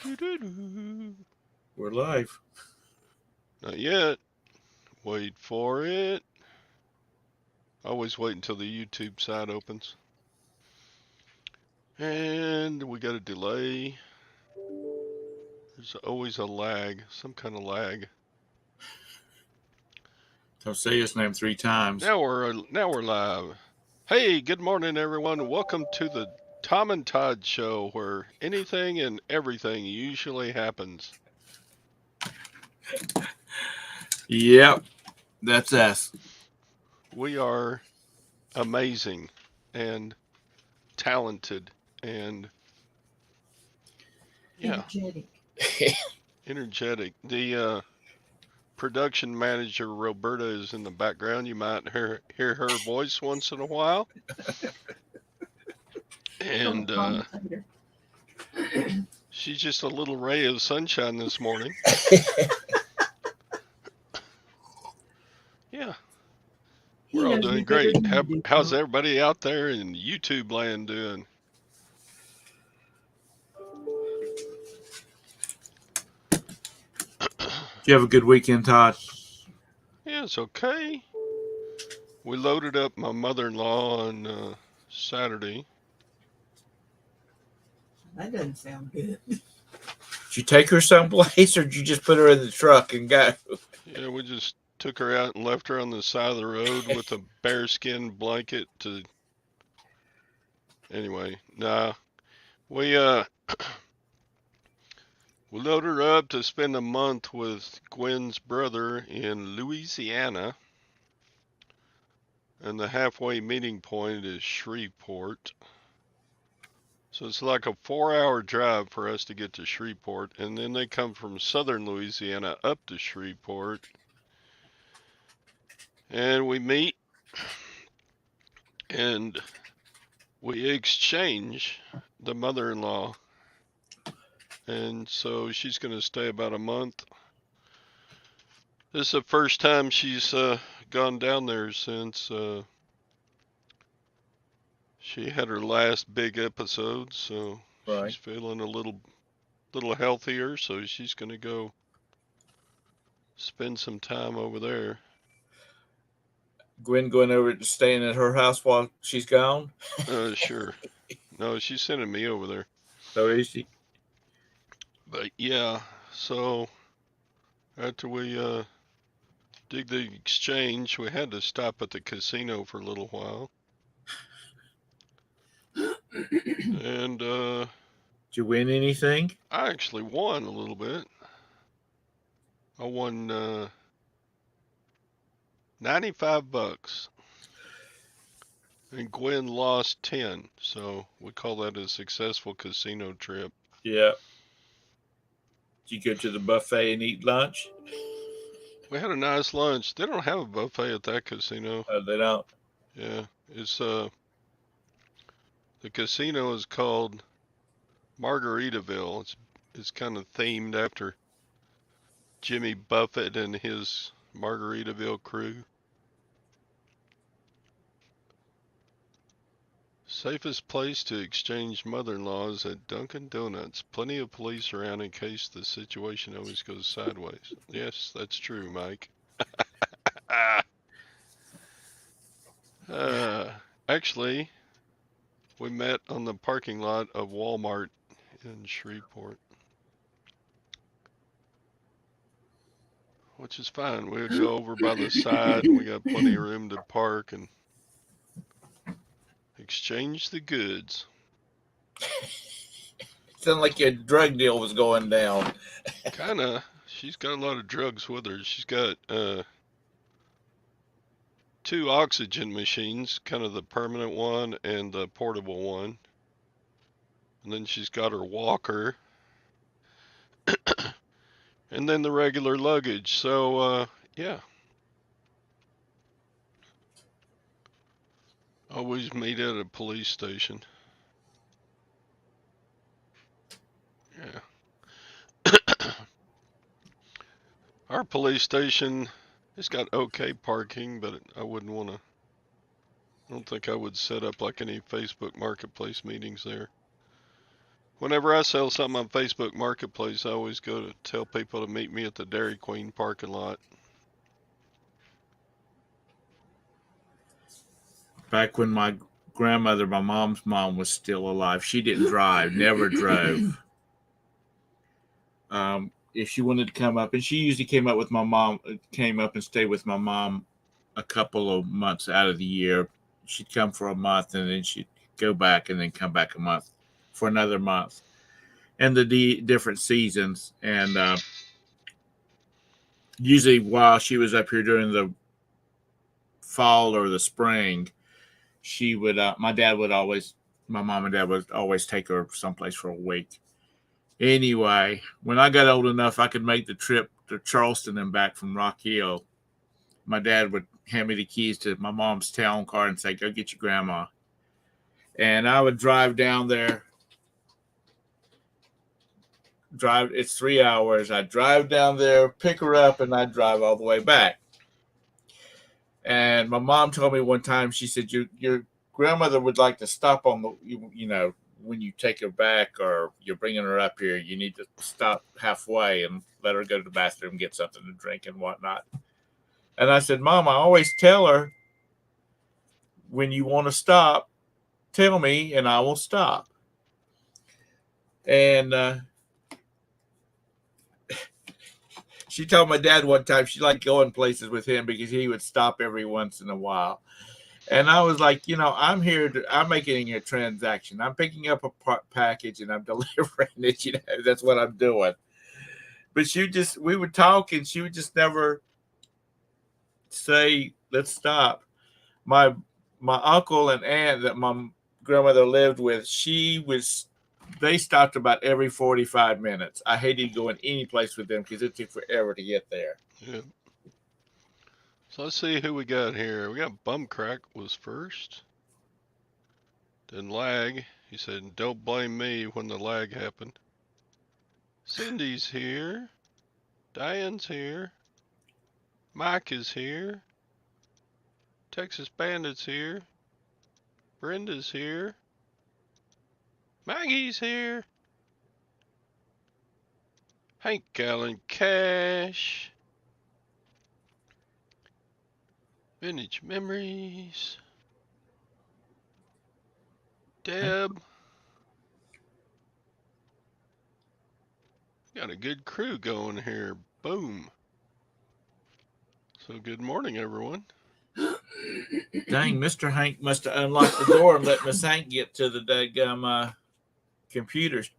Doo-doo-doo. We're live. Not yet. Wait for it. Always wait until the YouTube side opens. And we got a delay. There's always a lag, some kind of lag. Don't say his name 3 times. Now we're live. Hey, good morning everyone. Welcome to the Tom and Todd show where anything and everything usually happens. Yep, that's us. We are amazing and talented and energetic. The production manager Roberta is in the background. You might hear her voice once in a while. And she's just a little ray of sunshine this morning. Yeah. We're all doing great. How's everybody out there in YouTube land doing? Did you have a good weekend, Todd? Yeah, it's okay. We loaded up my mother-in-law on Saturday. That doesn't sound good. Did you take her someplace, or did you just put her in the truck and go? Yeah, we just took her out and left her on the side of the road with a bearskin blanket to. Anyway, nah. We we loaded her up to spend a month with Gwen's brother in Louisiana. And the halfway meeting point is Shreveport. So it's like a 4-hour drive for us to get to Shreveport. And then they come from southern Louisiana up to Shreveport. And we meet and we exchange the mother-in-law. And so she's going to stay about a month. This is the first time she's gone down there since she had her last big episode, so Right. she's feeling a little healthier, so she's going to go spend some time over there. Gwen going over to staying at her house while she's gone? Sure. No, she's sending me over there. So is she? But yeah, so after we did the exchange, we had to stop at the casino for a little while. And Did you win anything? I actually won a little bit. I won $95. And Gwen lost 10, so we call that a successful casino trip. Yeah. Did you go to the buffet and eat lunch? We had a nice lunch. They don't have a buffet at that casino. They don't. Yeah, it's the casino is called Margaritaville. It's kind of themed after Jimmy Buffett and his Margaritaville crew. Safest place to exchange mother-in-laws at Dunkin' Donuts. Plenty of police around in case the situation always goes sideways. Yes, that's true, Mike. Actually, we met on the parking lot of Walmart in Shreveport. Which is fine. We'll go over by the side and we got plenty of room to park and exchange the goods. Sounded like your drug deal was going down. Kinda. She's got a lot of drugs with her. She's got 2 oxygen machines, kind of the permanent one and the portable one. And then she's got her walker. And then the regular luggage. So, yeah. Always meet at a police station. Yeah. Our police station, it's got okay parking, but I wouldn't want to. I don't think I would set up like any Facebook Marketplace meetings there. Whenever I sell something on Facebook Marketplace, I always go to tell people to meet me at the Dairy Queen parking lot. Back when my grandmother, my mom's mom, was still alive, she didn't drive, never drove. If she wanted to come up, and she usually came up and stayed with my mom a couple of months out of the year. She'd come for a month and then she'd go back and then come back a month for another month, and the different seasons. And usually while she was up here during the fall or the spring, she would, my mom and dad would always take her someplace for a week. Anyway, when I got old enough, I could make the trip to Charleston and back from Rock Hill. My dad would hand me the keys to my mom's town car and say, "Go get your grandma." And I would drive down there. It's 3 hours. I'd drive down there, pick her up, and I'd drive all the way back. And my mom told me one time, she said, your grandmother would like to stop on when you take her back or you're bringing her up here, you need to stop halfway and let her go to the bathroom, get something to drink and whatnot. And I said, "Mom, I always tell her, when you want to stop, tell me and I will stop." And she told my dad one time she liked going places with him because he would stop every once in a while. And I was like, I'm making a transaction. I'm picking up a package and I'm delivering it. That's what I'm doing. But we would talk and she would just never say, "Let's stop." My uncle and aunt that my grandmother lived with, they stopped about every 45 minutes. I hated going any place with them because it took forever to get there. Yeah. So let's see who we got here. We got Bumcrack was first. Then Lag. He said, "Don't blame me when the lag happened." Cindy's here. Diane's here. Mike is here. Texas Bandit's here. Brenda's here. Maggie's here. Hank Allen Cash. Vintage Memories. Deb. Got a good crew going here. Boom. So good morning, everyone. Dang, Mr. Hank must have unlocked the door and let Miss Hank get to the daggum computers.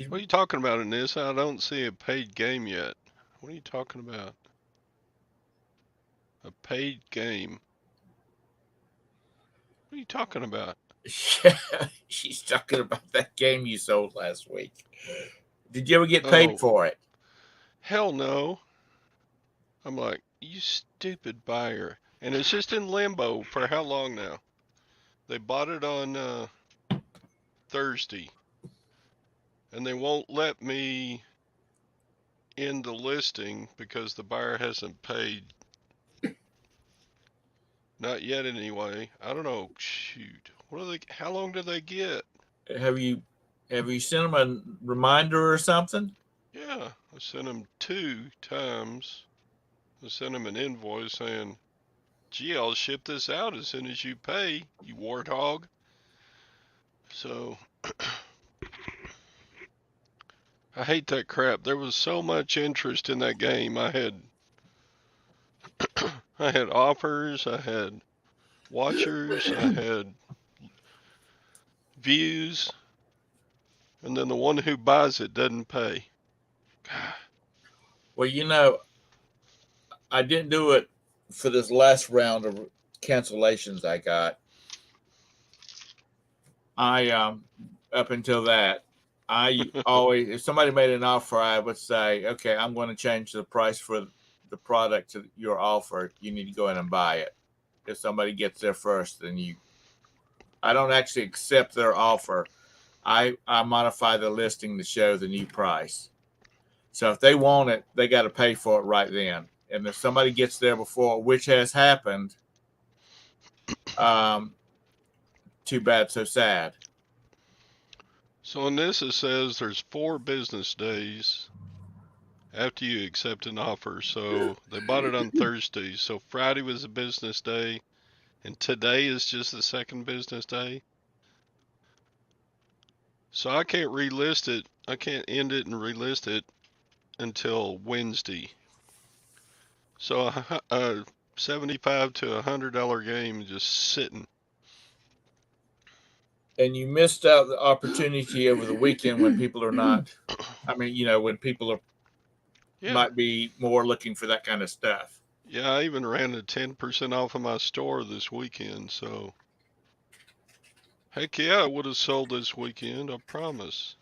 What are you talking about in this? I don't see a paid game yet. What are you talking about? A paid game. What are you talking about? She's talking about that game you sold last week. Did you ever get paid for it? Hell no. I'm like, you stupid buyer. And it's just in limbo for how long now? They bought it on Thursday. And they won't let me end the listing because the buyer hasn't paid. Not yet anyway. I don't know. Shoot. How long do they get? Have you sent them a reminder or something? Yeah, I sent them 2 times. I sent them an invoice saying, "Gee, I'll ship this out as soon as you pay, you warthog." So I hate that crap. There was so much interest in that game. I had offers, I had watchers, I had views, and then the one who buys it doesn't pay. Well, I didn't do it for this last round of cancellations I got. Up until that, I always, if somebody made an offer, I would say, "Okay, I'm going to change the price for the product to your offer. You need to go in and buy it." If somebody gets there first, then I don't actually accept their offer. I modify the listing to show the new price. So if they want it, they got to pay for it right then. And if somebody gets there before, which has happened, too bad, so sad. So on this it says there's 4 business days after you accept an offer. So they bought it on Thursday. So Friday was a business day, and today is just the second business day. So I can't relist it. I can't end it and relist it until Wednesday. So a 75 to $100 game just sitting. And you missed out the opportunity over the weekend when people are not. I mean, when people are might be more looking for that kind of stuff. Yeah, I even ran a 10% off of my store this weekend. So heck yeah, I would have sold this weekend. I promise.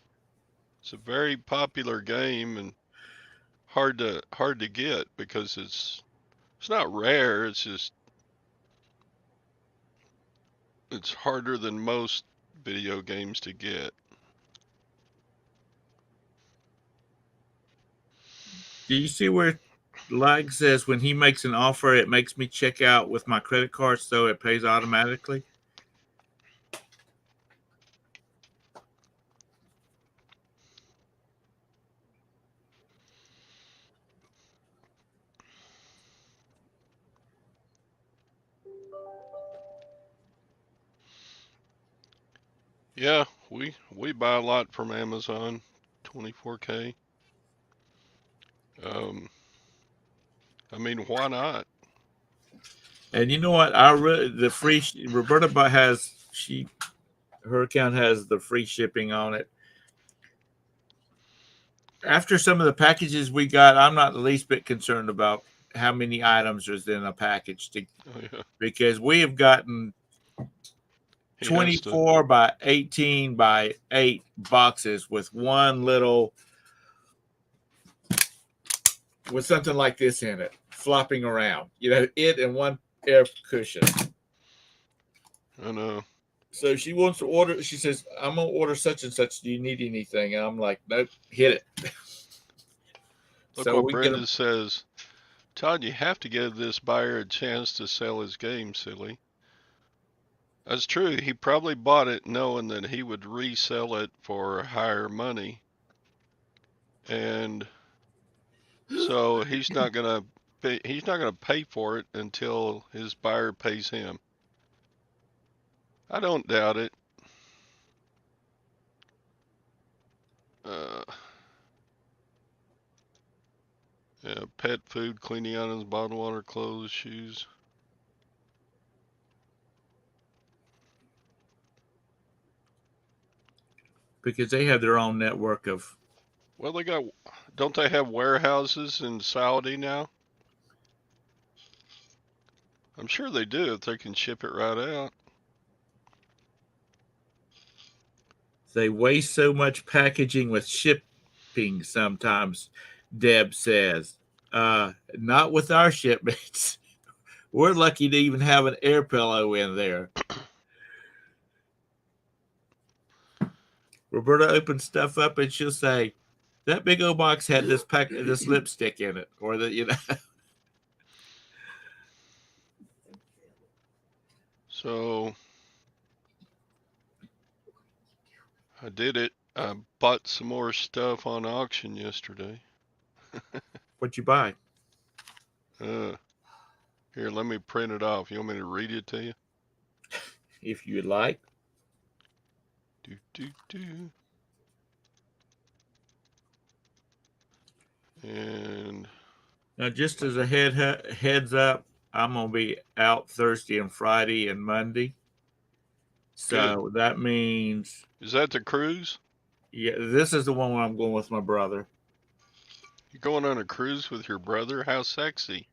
It's a very popular game and hard to get because it's not rare. It's just it's harder than most video games to get. Do you see where Lag says when he makes an offer, it makes me check out with my credit card so it pays automatically? Yeah, we buy a lot from Amazon, 24K. I mean, why not? And you know what? The free Roberta has her account has the free shipping on it. After some of the packages we got, I'm not the least bit concerned about how many items is in a package Oh, yeah. because we have gotten He has to. 24 by 18 by 8 boxes with one little with something like this in it flopping around, it and one air cushion. I know. So she wants to order. She says, "I'm gonna order such and such. Do you need anything?" And I'm like, "Nope, hit it." Look So what we get Brenda them. says. Todd, you have to give this buyer a chance to sell his game, silly. That's true. He probably bought it knowing that he would resell it for higher money. And so he's not gonna pay for it until his buyer pays him. I don't doubt it. Uh, yeah, pet food, cleaning items, bottled water, clothes, shoes. Because they have their own network of. Well, don't they have warehouses in Saudi now? I'm sure they do if they can ship it right out. They waste so much packaging with shipping sometimes, Deb says. Not with our shipments. We're lucky to even have an air pillow in there. Roberta opens stuff up and she'll say, "That big old box had this lipstick in it," or So I did it. I bought some more stuff on auction yesterday. What you buy? Here, let me print it off. You want me to read it to you? If you'd like. Do, do, do. And Now, just as a heads up, I'm gonna be out Thursday and Friday and Monday. So good. that means, Is that the cruise? yeah, this is the one where I'm going with my brother. You're going on a cruise with your brother? How sexy.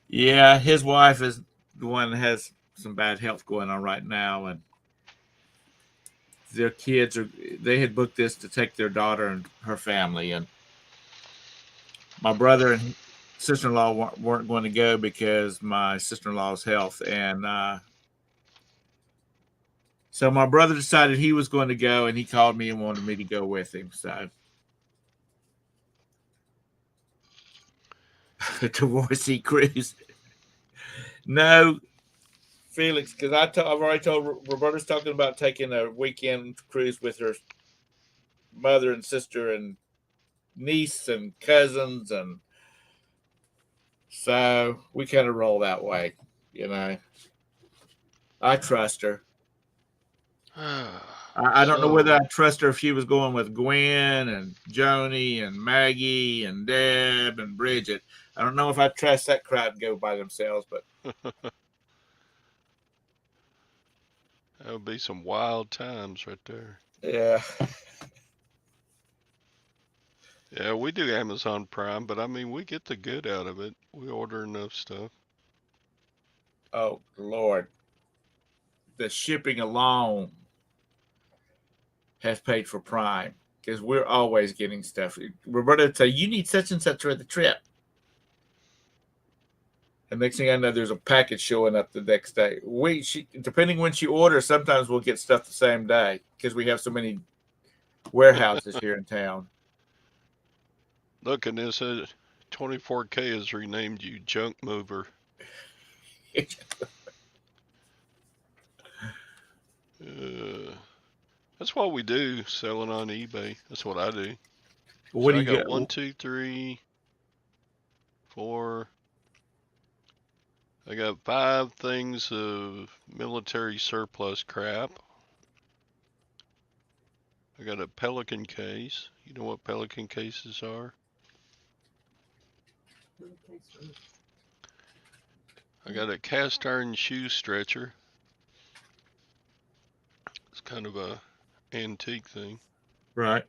Yeah, his wife is the one that has some bad health going on right now, and their kids they had booked this to take their daughter and her family, and my brother and sister-in-law weren't going to go because my sister-in-law's health, and so my brother decided he was going to go, and he called me and wanted me to go with him. So the divorcee cruise. No, Felix, because I've already told Roberta's talking about taking a weekend cruise with her mother and sister and niece and cousins, and so we kind of roll that way, you know. I trust her. I don't know whether I trust her if she was going with Gwen and Joni and Maggie and Deb and Bridget. I don't know if I trust that crowd to go by themselves, but that would be some wild times right there. yeah. Yeah, we do Amazon Prime, but I mean, we get the good out of it. We order enough stuff. Oh Lord, the shipping alone has paid for Prime because we're always getting stuff. Roberta would say, "You need such and such for the trip." And next thing I know, there's a package showing up the next day. Depending when she orders, sometimes we'll get stuff the same day because we have so many warehouses here in town. Look, and this 24K has renamed you Junk Mover. That's what we do, selling on eBay. That's what I do. What so do I you got get? 1, 2, 3, 4. I got 5 things of military surplus crap. I got a Pelican case. You know what Pelican cases are? I got a cast iron shoe stretcher. It's kind of a antique thing. Right.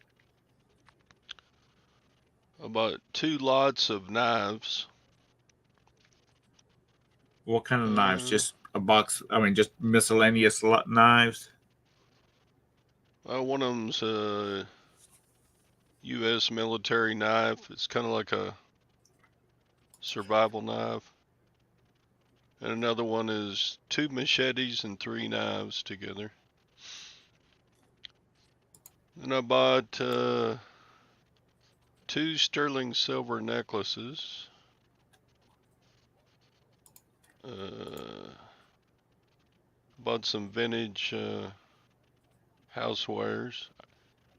I bought 2 lots of knives. What kind of knives? Just a box? I mean, just miscellaneous knives? One of them's a U.S. military knife. It's kind of like a survival knife. And another one is 2 machetes and 3 knives together. Then I bought 2 sterling silver necklaces. Bought some vintage housewares.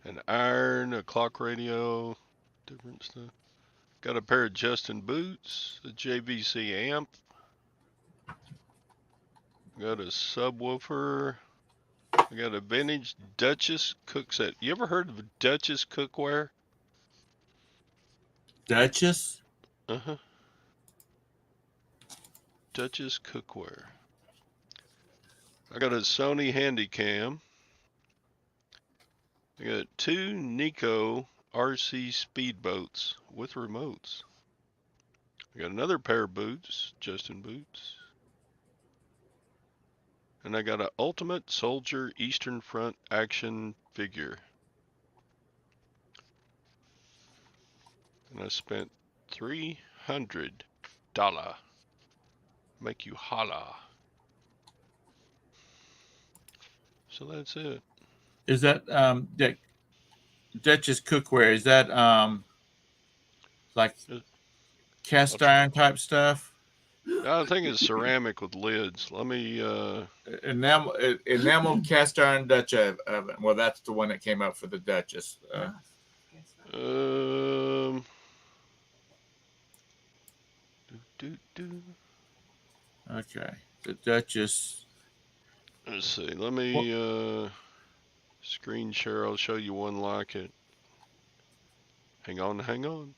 An iron, a clock radio, different stuff. Got a pair of Justin boots, a JVC amp. Got a subwoofer. I got a vintage Duchess cook set. You ever heard of Duchess cookware? Duchess? Uh-huh. Duchess cookware. I got a Sony Handycam. I got 2 Nico RC speedboats with remotes. I got another pair of boots, Justin boots. And I got an Ultimate Soldier Eastern Front action figure. And I spent $300. Make you holla. So that's it. Is that Duchess cookware? Is that like cast iron type stuff? I think it's ceramic with lids. Let me Enamel cast iron Dutch oven. Well, that's the one that came out for the Duchess. Okay, the Duchess. Let's see. Let me screen share. I'll show you one like it. Hang on.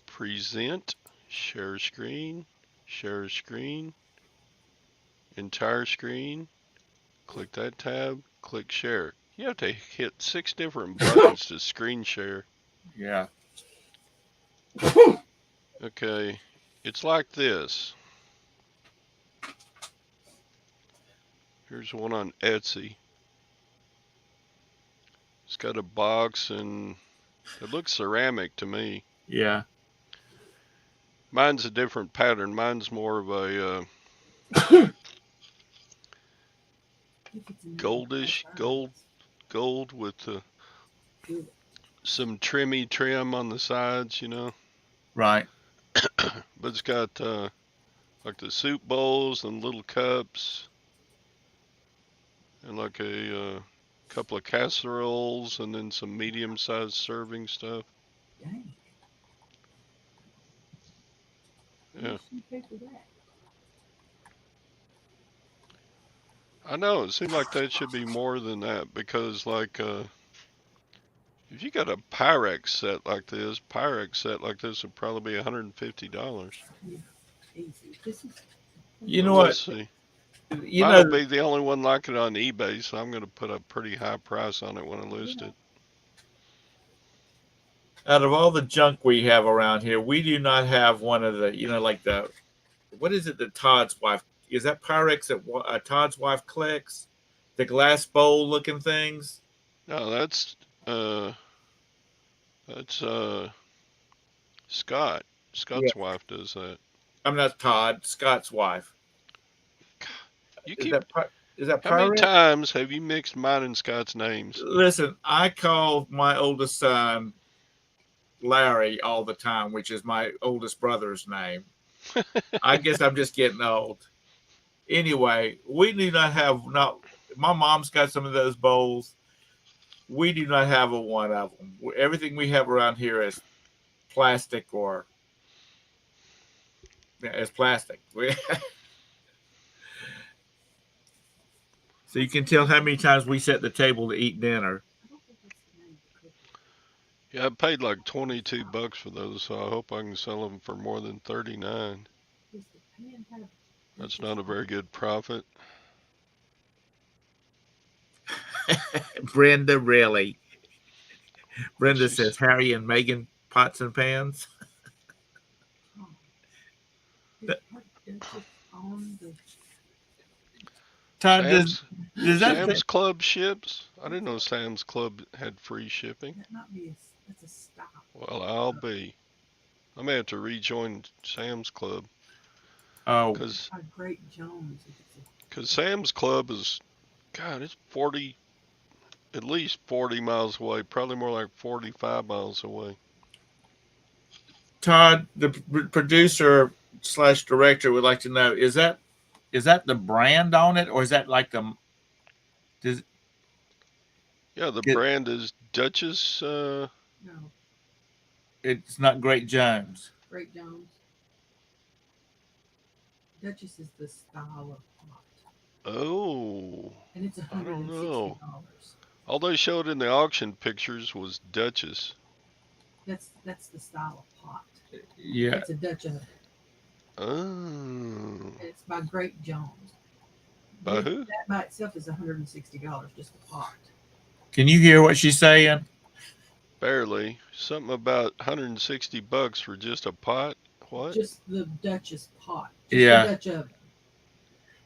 Present, share screen, entire screen. Click that tab, click share. You have to hit 6 different buttons to screen share. Yeah. Okay, it's like this. Here's one on Etsy. It's got a box and it looks ceramic to me. Yeah. Mine's a different pattern. Mine's more of a goldish gold with some trimmy trim on the sides, you know. Right. But it's got like the soup bowls and little cups, and like a couple of casseroles, and then some medium-sized serving stuff. Dang. How Yeah, much do you pay for that? I know. It seemed like that should be more than that because, like, if you got a Pyrex set like this would probably be $150. Yeah, easy. This is. You But know we'll what? see. You Mine will know, be the only one like it on eBay, so I'm going to put a pretty high price on it when I list it. out of all the junk we have around here, we do not have one of the, like the, what is it that Todd's wife, is that Pyrex that Todd's wife collects? The glass bowl looking things? No, uh that's Scott. Yeah. Scott's wife does that. I'm not Todd, Scott's wife. You Is keep. that is that How many Pyrex? times have you mixed mine and Scott's names? Listen, I call my oldest son Larry all the time, which is my oldest brother's name. I guess I'm just getting old. Anyway, we do not have not. My mom's got some of those bowls. We do not have a one of them. Everything we have around here is plastic or is plastic. So you can tell how many times we set the table to eat dinner. I don't think that's the name of the cookie. Yeah, I paid like $22 for those, so I hope I can sell them for more than 39. Does the pan have? That's not a very good profit. Brenda, really? Brenda says She's Harry and Meghan pots and pans. Oh. Does Duchess own the? Todd, Sam's does that Sam's Club ships. I didn't know Sam's Club had free shipping. That might be a. That's a stop. Well, I'll be. I may have to rejoin Sam's Club Oh, because A Great Jones. If it's a, Sam's Club is, God, it's 40, at least 40 miles away, probably more like 45 miles away. Todd, the producer slash director, would like to know: is that the brand on it, or is that like the? Does Yeah, the it, brand is Duchess. no, it's not Great Jones? Great Jones. Duchess is the style of pot, Oh, and it's I don't know. $160. All they showed in the auction pictures was Duchess. That's the style of pot. Yeah. It's a Dutch oven. Oh, It's by Great Jones. by who? That by itself is $160 just the pot. Can you hear what she's saying? Barely. Something about $160 for just a pot. What? Just the Duchess pot. Just Yeah. the Dutch oven.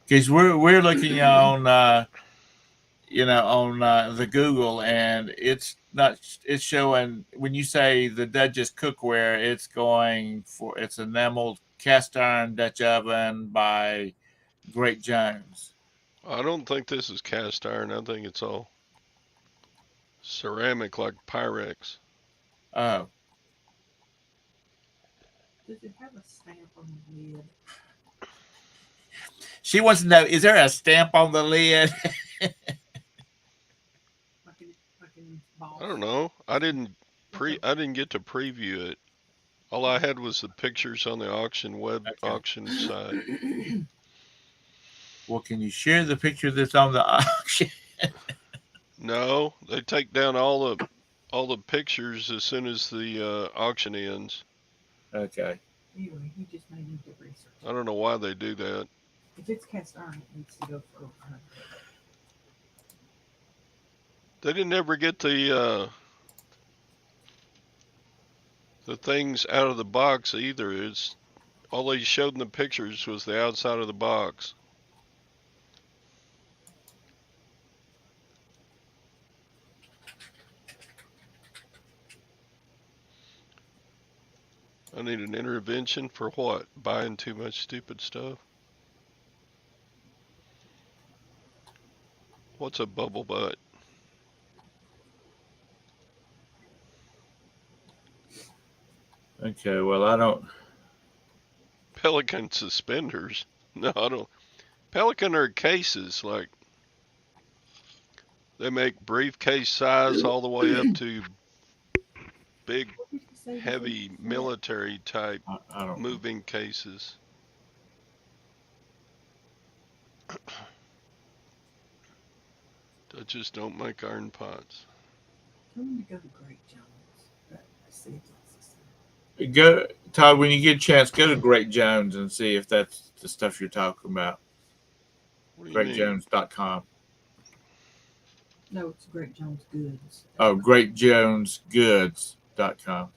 Because we're looking on on the Google, and it's showing when you say the Duchess cookware, it's enameled cast iron Dutch oven by Great Jones. I don't think this is cast iron. I think it's all ceramic like Pyrex. Oh, Does it have a stamp on the lid? she wants to know: is there a stamp on the lid? I don't know. I didn't get to preview it. All I had was the pictures on the auction site. Well, can you share the picture that's on the auction? No, they take down all the pictures as soon as the auction ends. Okay. Anyway, he just may need to research. I don't know why they do that. If it's cast iron, it needs to go for $100. They didn't ever get the things out of the box either. It's all they showed in the pictures was the outside of the box. I need an intervention for what? Buying too much stupid stuff? What's a bubble butt? Okay. Well, I don't. Pelican suspenders. No, I don't. Pelican are cases. Like, they make briefcase size all the way up to big, What did he say? heavy military type I don't. moving cases. They just don't make iron pots. Tell him to go to Great Jones. But I see if that's the same. Go, Todd. When you get a chance, go to Great Jones and see if that's the stuff you're talking about. What do you mean? GreatJones.com. No, it's Great Jones Goods. Oh, GreatJonesGoods.com.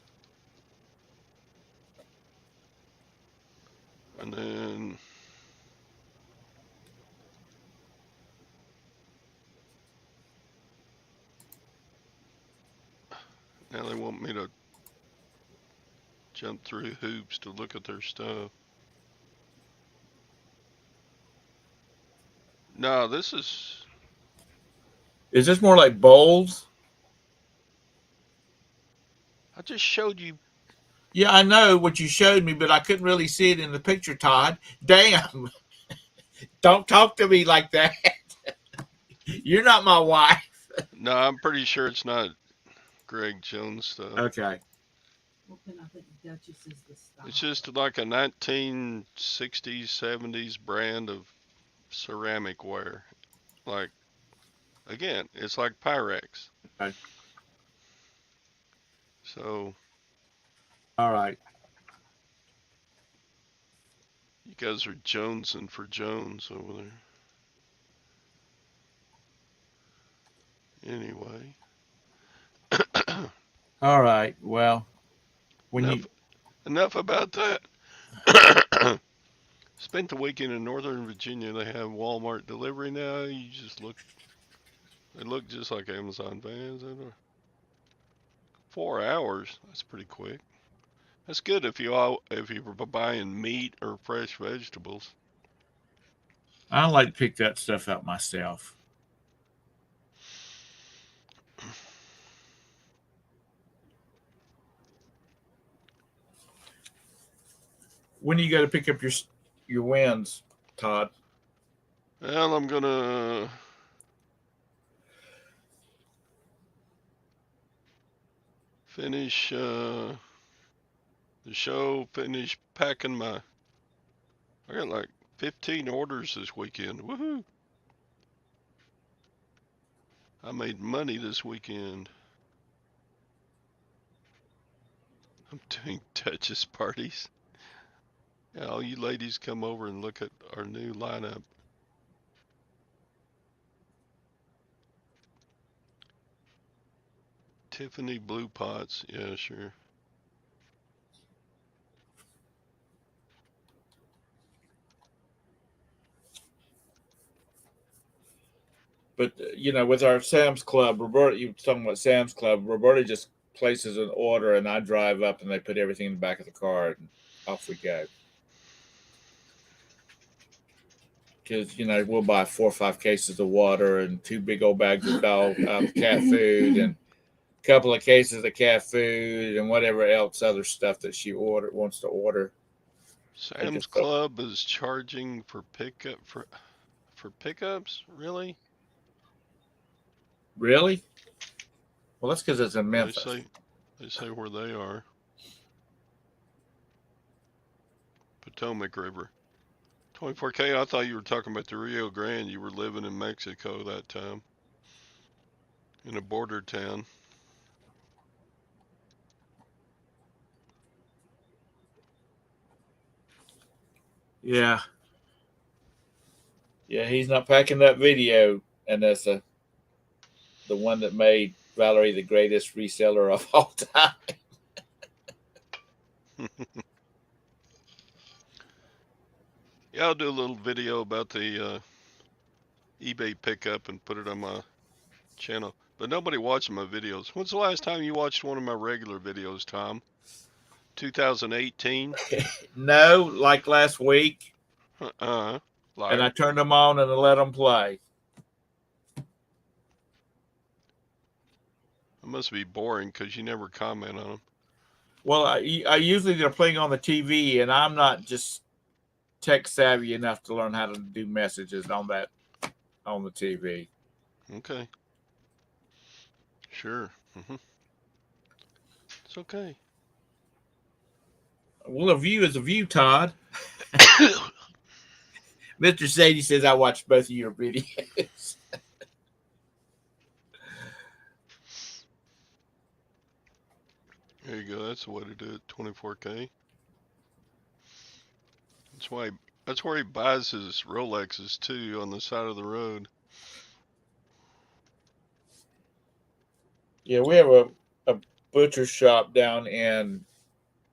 And then now they want me to jump through hoops to look at their stuff. No, this is. Is this more like bowls? I just showed you. Yeah, I know what you showed me, but I couldn't really see it in the picture, Todd. Damn. Don't talk to me like that. You're not my wife. No, I'm pretty sure it's not Greg Jones stuff. Okay. Well, then I think Duchess is the style. It's just like a 1960s, 70s brand of ceramic ware. Like, again, it's like Pyrex. Okay. So, All right. you guys are jonesing for Jones over there. Anyway. All right. Well, when enough about that. Spent the weekend in Northern Virginia. They have Walmart delivery now. You just look. They look just like Amazon vans. 4 hours. That's pretty quick. That's good if you were buying meat or fresh vegetables. I like to pick that stuff out myself. When do you got to pick up your wins, Todd? Well, I'm gonna finish the show. Finish packing my. I got like 15 orders this weekend. Woohoo! I made money this weekend. I'm doing Duchess parties. Yeah, all you ladies come over and look at our new lineup. Tiffany blue pots. Yeah, sure. But with our Sam's Club, Roberta, you were talking about Sam's Club. Roberta just places an order, and I drive up, and they put everything in the back of the car, and off we go. Because we'll buy 4 or 5 cases of water and 2 big old bags of cat food, and a couple of cases of cat food, and whatever else other stuff that she wants to order. Sam's Club is charging for pickup for pickups. Really? Really? Well, that's because it's in Memphis. They say where they are. Potomac River. 24K, I thought you were talking about the Rio Grande. You were living in Mexico that time. In a border town. Yeah. Yeah, he's not packing that video, and that's the one that made Valerie the greatest reseller of all time. Yeah, I'll do a little video about the eBay pickup and put it on my channel. But nobody watches my videos. When's the last time you watched one of my regular videos, Tom? 2018? No, like last week. Liar. And I turned them on and I let them play. It must be boring because you never comment on them. Well, I usually they're playing on the TV, and I'm not just tech savvy enough to learn how to do messages on the TV. Okay. Sure. It's okay. Well, a view is a view, Todd. Mr. Sadie says I watched both of your videos. There you go. That's the way to do it. 24K. That's where he buys his Rolexes too, on the side of the road. Yeah, we have a butcher shop down in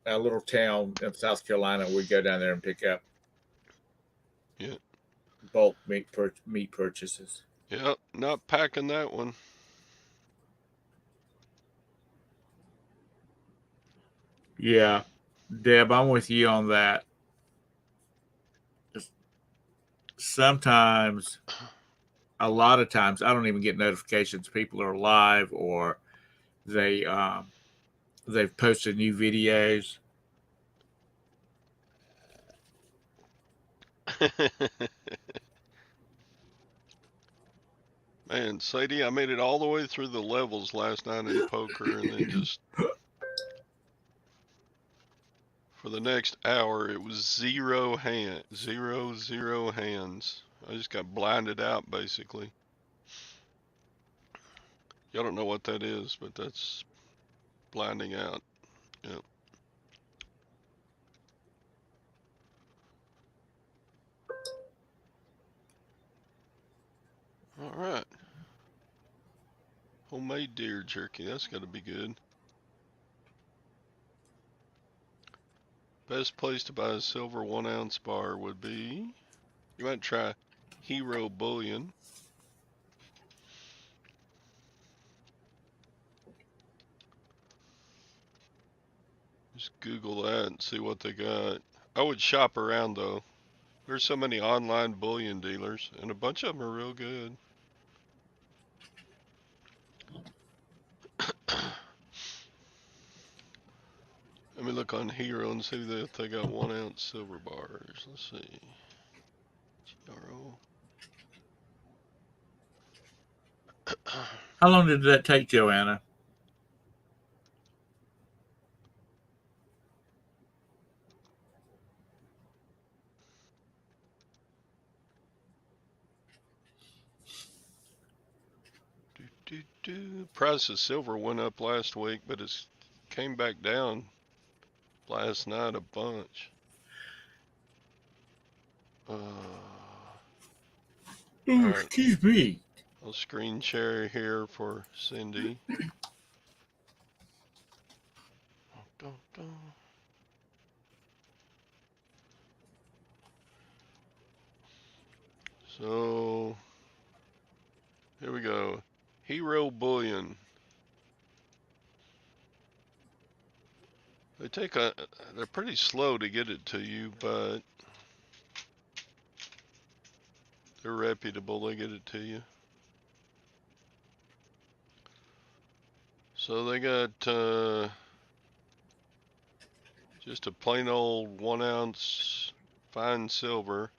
a little town in South Carolina. We go down there and pick up bulk meat purchases. Yep, not packing that one. Yeah, Deb, I'm with you on that. Sometimes, a lot of times, I don't even get notifications people are live or they've posted new videos. Man, Sadie, I made it all the way through the levels last night in poker, and then just for the next hour, it was zero hands. I just got blinded out, basically. Y'all don't know what that is, but that's blinding out. Yep. All right. Homemade deer jerky. That's got to be good. Best place to buy a silver 1 ounce bar would be, you might try Hero Bullion. Just Google that and see what they got. I would shop around though. There's so many online bullion dealers, and a bunch of them are real good. Let me look on Hero and see if they got 1 ounce silver bars. Let's see. GRO. How long did that take, Joanna? Price of silver went up last week, but it's came back down last night a bunch. Excuse me. I'll screen share here for Cindy. So here we go. Hero Bullion. They're pretty slow to get it to you, but they're reputable. They get it to you. So they got just a plain old 1 ounce fine silver.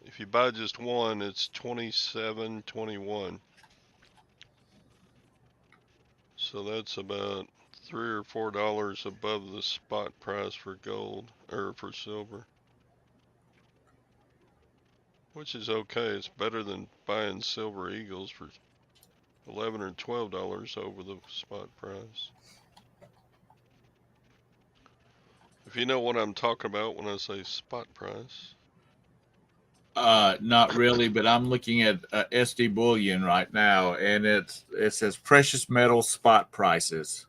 If you buy just one, it's $27.21. So that's about $3 or $4 above the spot price for gold or for silver, which is okay. It's better than buying silver eagles for $11 or $12 over the spot price. If you know what I'm talking about when I say spot price. Not really, but I'm looking at SD Bullion right now, and it says precious metal spot prices.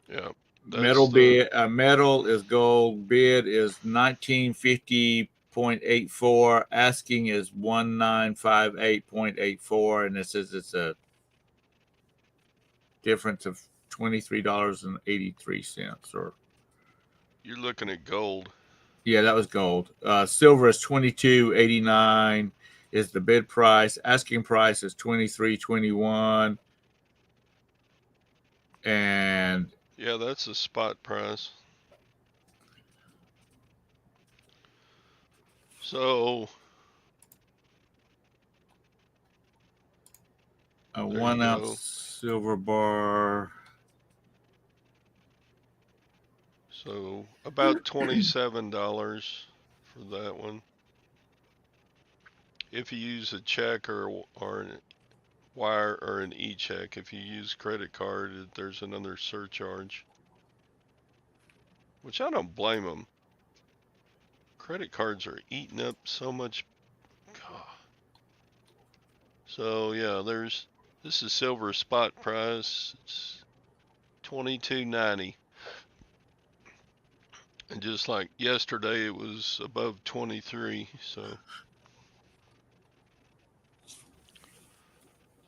Yeah. Metal is gold. Bid is 1950.84. Asking is 1958.84, and it says it's a difference of $23.83. Or You're looking at gold. yeah, that was gold. Silver is $22.89 is the bid price. Asking price is $23.21. And yeah, that's the spot price. So A there 1 you ounce go. silver bar. So about $27 for that one. If you use a check or an wire or an e-check, if you use credit card, there's another surcharge, which I don't blame them. Credit cards are eating up so much. God. So yeah, this is silver spot price. It's $22.90, and just like yesterday, it was above 23. So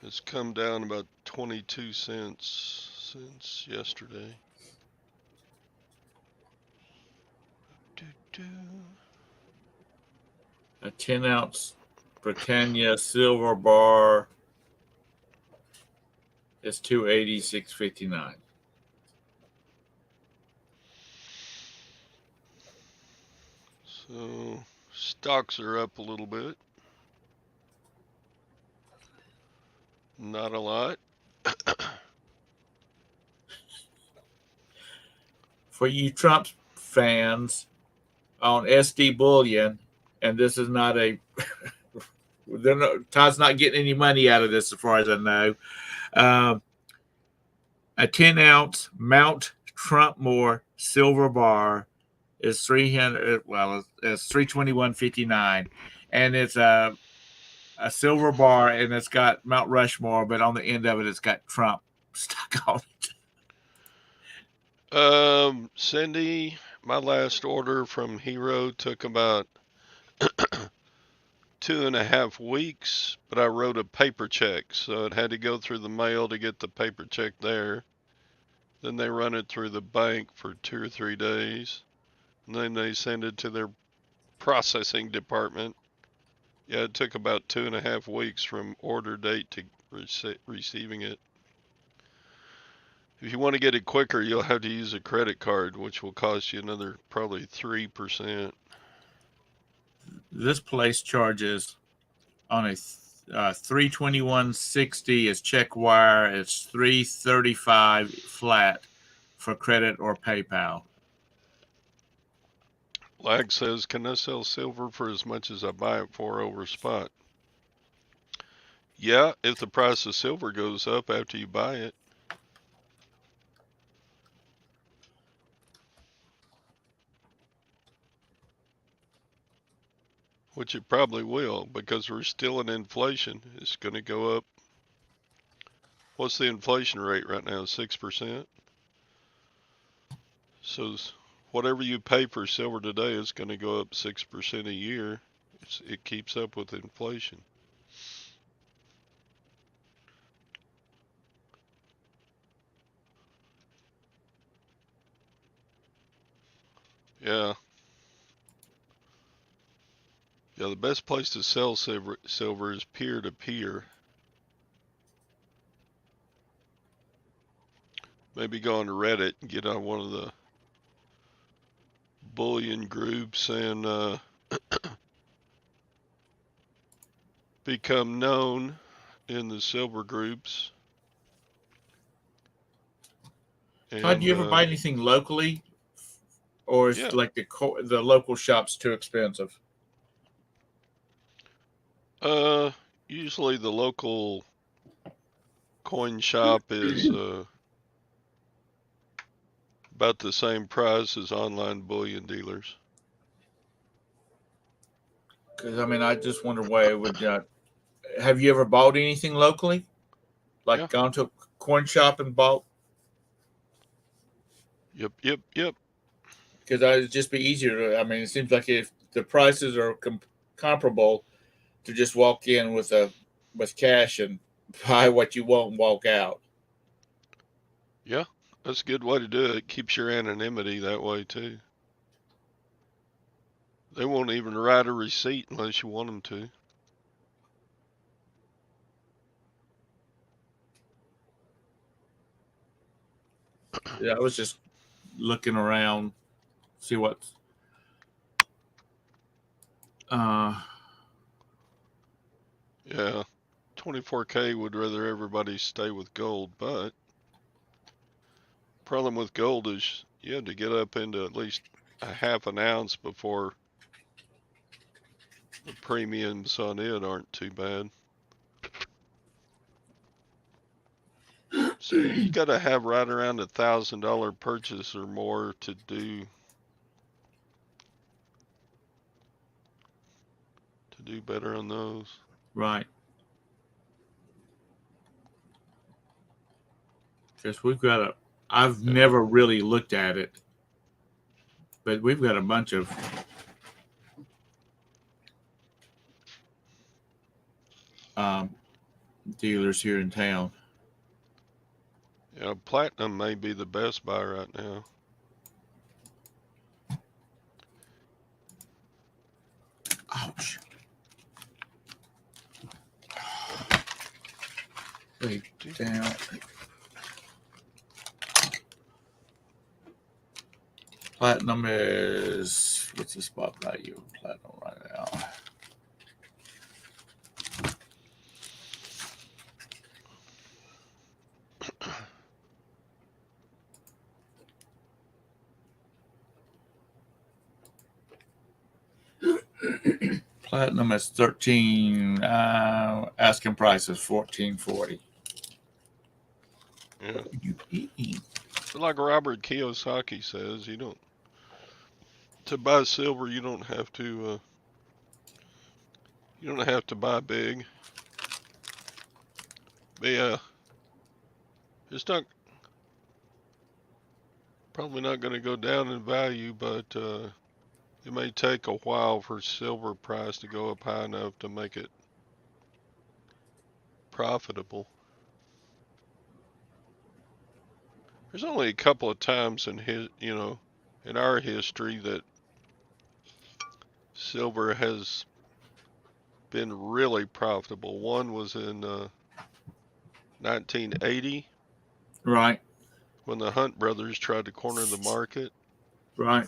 it's come down about 22 cents since yesterday. A 10 ounce Britannia silver bar is $286.59. So stocks are up a little bit. Not a lot. For you Trump fans on SD Bullion, and this is not a Todd's not getting any money out of this as far as I know. A 10 ounce Mount Trumpmore silver bar is 300. Well, it's 321.59, and it's a silver bar, and it's got Mount Rushmore, but on the end of it, it's got Trump stuck on it. Cindy, my last order from Hero took about 2.5 weeks, but I wrote a paper check, so it had to go through the mail to get the paper check there. Then they run it through the bank for 2 or 3 days, and then they send it to their processing department. Yeah, it took about 2.5 weeks from order date to receiving it. If you want to get it quicker, you'll have to use a credit card, which will cost you another probably 3%. This place charges on a 321.60 is check wire. It's 335 flat for credit or PayPal. Lag says, can I sell silver for as much as I buy it for over spot? Yeah, if the price of silver goes up after you buy it. Which it probably will, because we're still in inflation. It's going to go up. What's the inflation rate right now? 6%? So whatever you pay for silver today is going to go up 6% a year. It keeps up with inflation. Yeah. Yeah, the best place to sell silver is peer to peer. Maybe go on to Reddit and get on one of the bullion groups and become known in the silver groups. Todd, do you ever buy anything locally, or is yeah, like the local shops too expensive? Usually the local coin shop is about the same price as online bullion dealers. Because I mean, I just wonder why it would. Have you ever bought anything locally? Like Yeah. gone to a coin shop and bought? Yep. Because it'd just be easier to. I mean, it seems like if the prices are comparable, to just walk in with cash and buy what you want and walk out. Yeah, that's a good way to do it. Keeps your anonymity that way too. They won't even write a receipt unless you want them to. Yeah, I was just looking around, see what's. Yeah, 24K would rather everybody stay with gold, but problem with gold is you have to get up into at least a half an ounce before the premiums on it aren't too bad. So you got to have right around $1,000 purchase or more to do better on those. Right. Because we've got a. I've never really looked at it, but we've got a bunch of dealers here in town. Yeah, platinum may be the best buy right now. Ouch. Wait, down. Platinum is, what's the spot value of platinum right now? Platinum is 13. Asking price is 1440. Yeah. What are you eating? But like Robert Kiyosaki says, you don't to buy silver. You don't have to buy big. But yeah, it's not probably not going to go down in value, but it may take a while for silver price to go up high enough to make it profitable. There's only a couple of times in in our history that silver has been really profitable. One was in 1980 Right, when the Hunt brothers tried to corner the market right.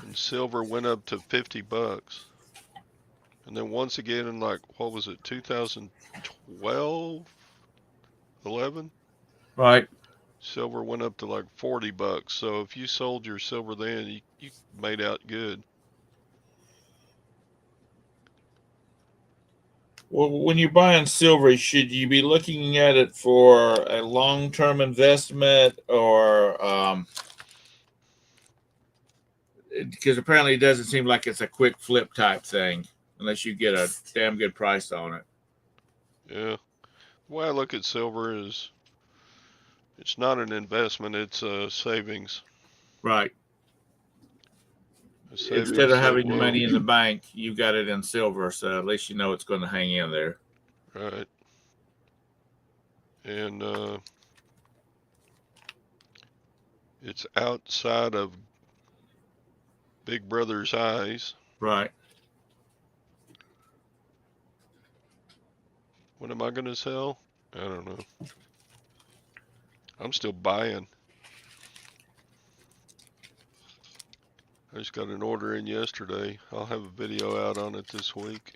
and silver went up to $50. And then once again in like, what was it, 2012, 11? Right. Silver went up to like $40. So if you sold your silver then, you made out good. Well, when you're buying silver, should you be looking at it for a long-term investment or because apparently it doesn't seem like it's a quick flip type thing unless you get a damn good price on it. Yeah. The way I look at silver is it's not an investment, it's a savings. Right. A savings Instead of that having will, money in the bank, you got it in silver, so at least you know it's going to hang in there. right. And it's outside of Big Brother's eyes. Right. What am I going to sell? I don't know. I'm still buying. I just got an order in yesterday. I'll have a video out on it this week.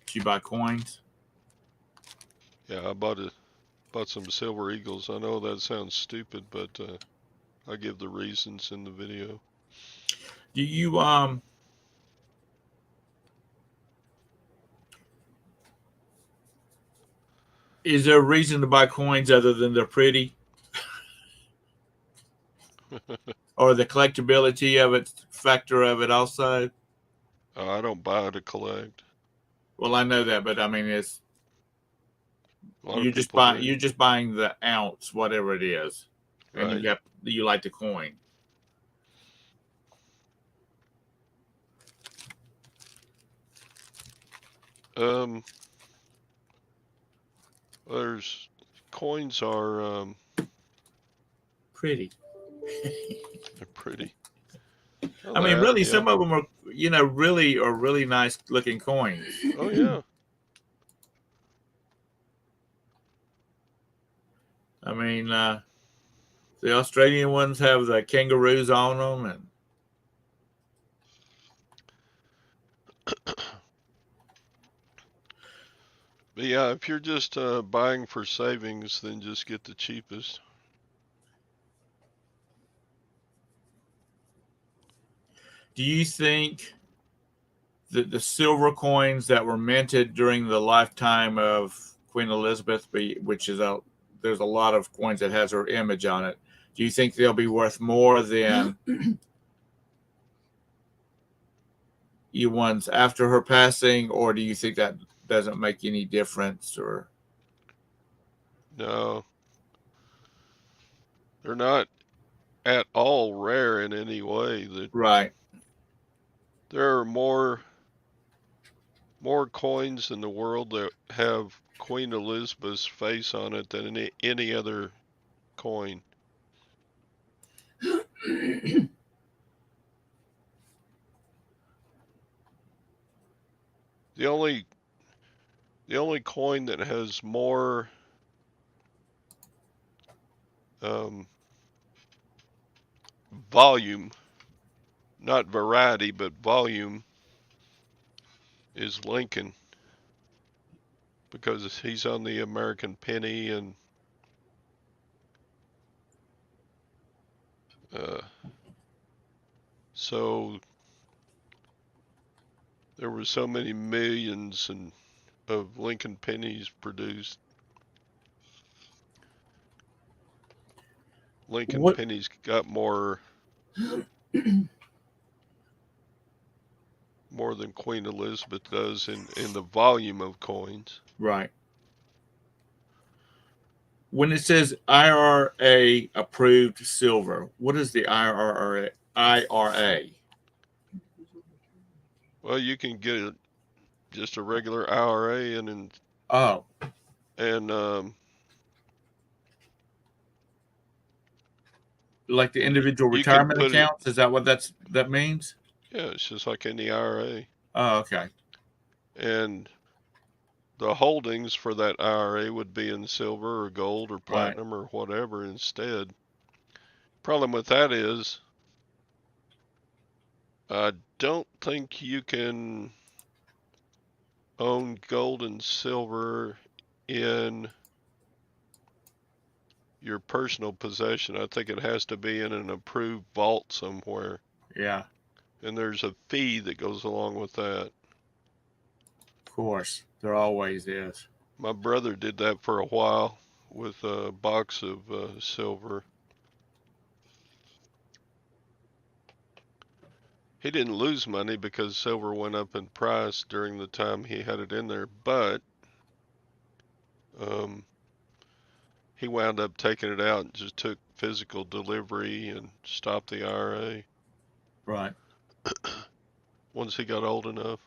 Did you buy coins? Yeah, I bought some Silver Eagles. I know that sounds stupid, but I give the reasons in the video. Do you is there a reason to buy coins other than they're pretty? Or the collectability of it, factor of it also? I don't buy to collect. Well, I know that, but I mean, it's A lot you're of just people buying do. you're just buying the ounce, whatever it is, and Right. you like the coin. There's coins are Pretty. they're pretty. I mean, really, Yeah. some of them are, really nice looking coins. Oh yeah. I mean, the Australian ones have the kangaroos on them, But yeah, if you're just buying for savings, then just get the cheapest. Do you think that the silver coins that were minted during the lifetime of Queen Elizabeth, which is there's a lot of coins that has her image on it, do you think they'll be worth more than ones after her passing, or do you think that doesn't make any difference? Or No, they're not at all rare in any way. right, There are more coins in the world that have Queen Elizabeth's face on it than any other coin. The only coin that has more volume, not variety, but volume, is Lincoln, because he's on the American penny, and so there were so many millions of Lincoln pennies produced. Lincoln what pennies got more than Queen Elizabeth does in the volume of coins. right? When it says IRA approved silver, what is the IRA? Well, you can get just a regular IRA Oh, and like the individual you can retirement put it. accounts? Is that what that means? Yeah, it's just like any IRA, Oh, okay. and the holdings for that IRA would be in silver or gold or Right. platinum or whatever instead. Problem with that is, I don't think you can own gold and silver in your personal possession. I think it has to be in an approved vault somewhere, Yeah, and there's a fee that goes along with that. of course. There always is. My brother did that for a while with a box of silver. He didn't lose money because silver went up in price during the time he had it in there, but um, he wound up taking it out and just took physical delivery and stopped the IRA Right. once he got old enough.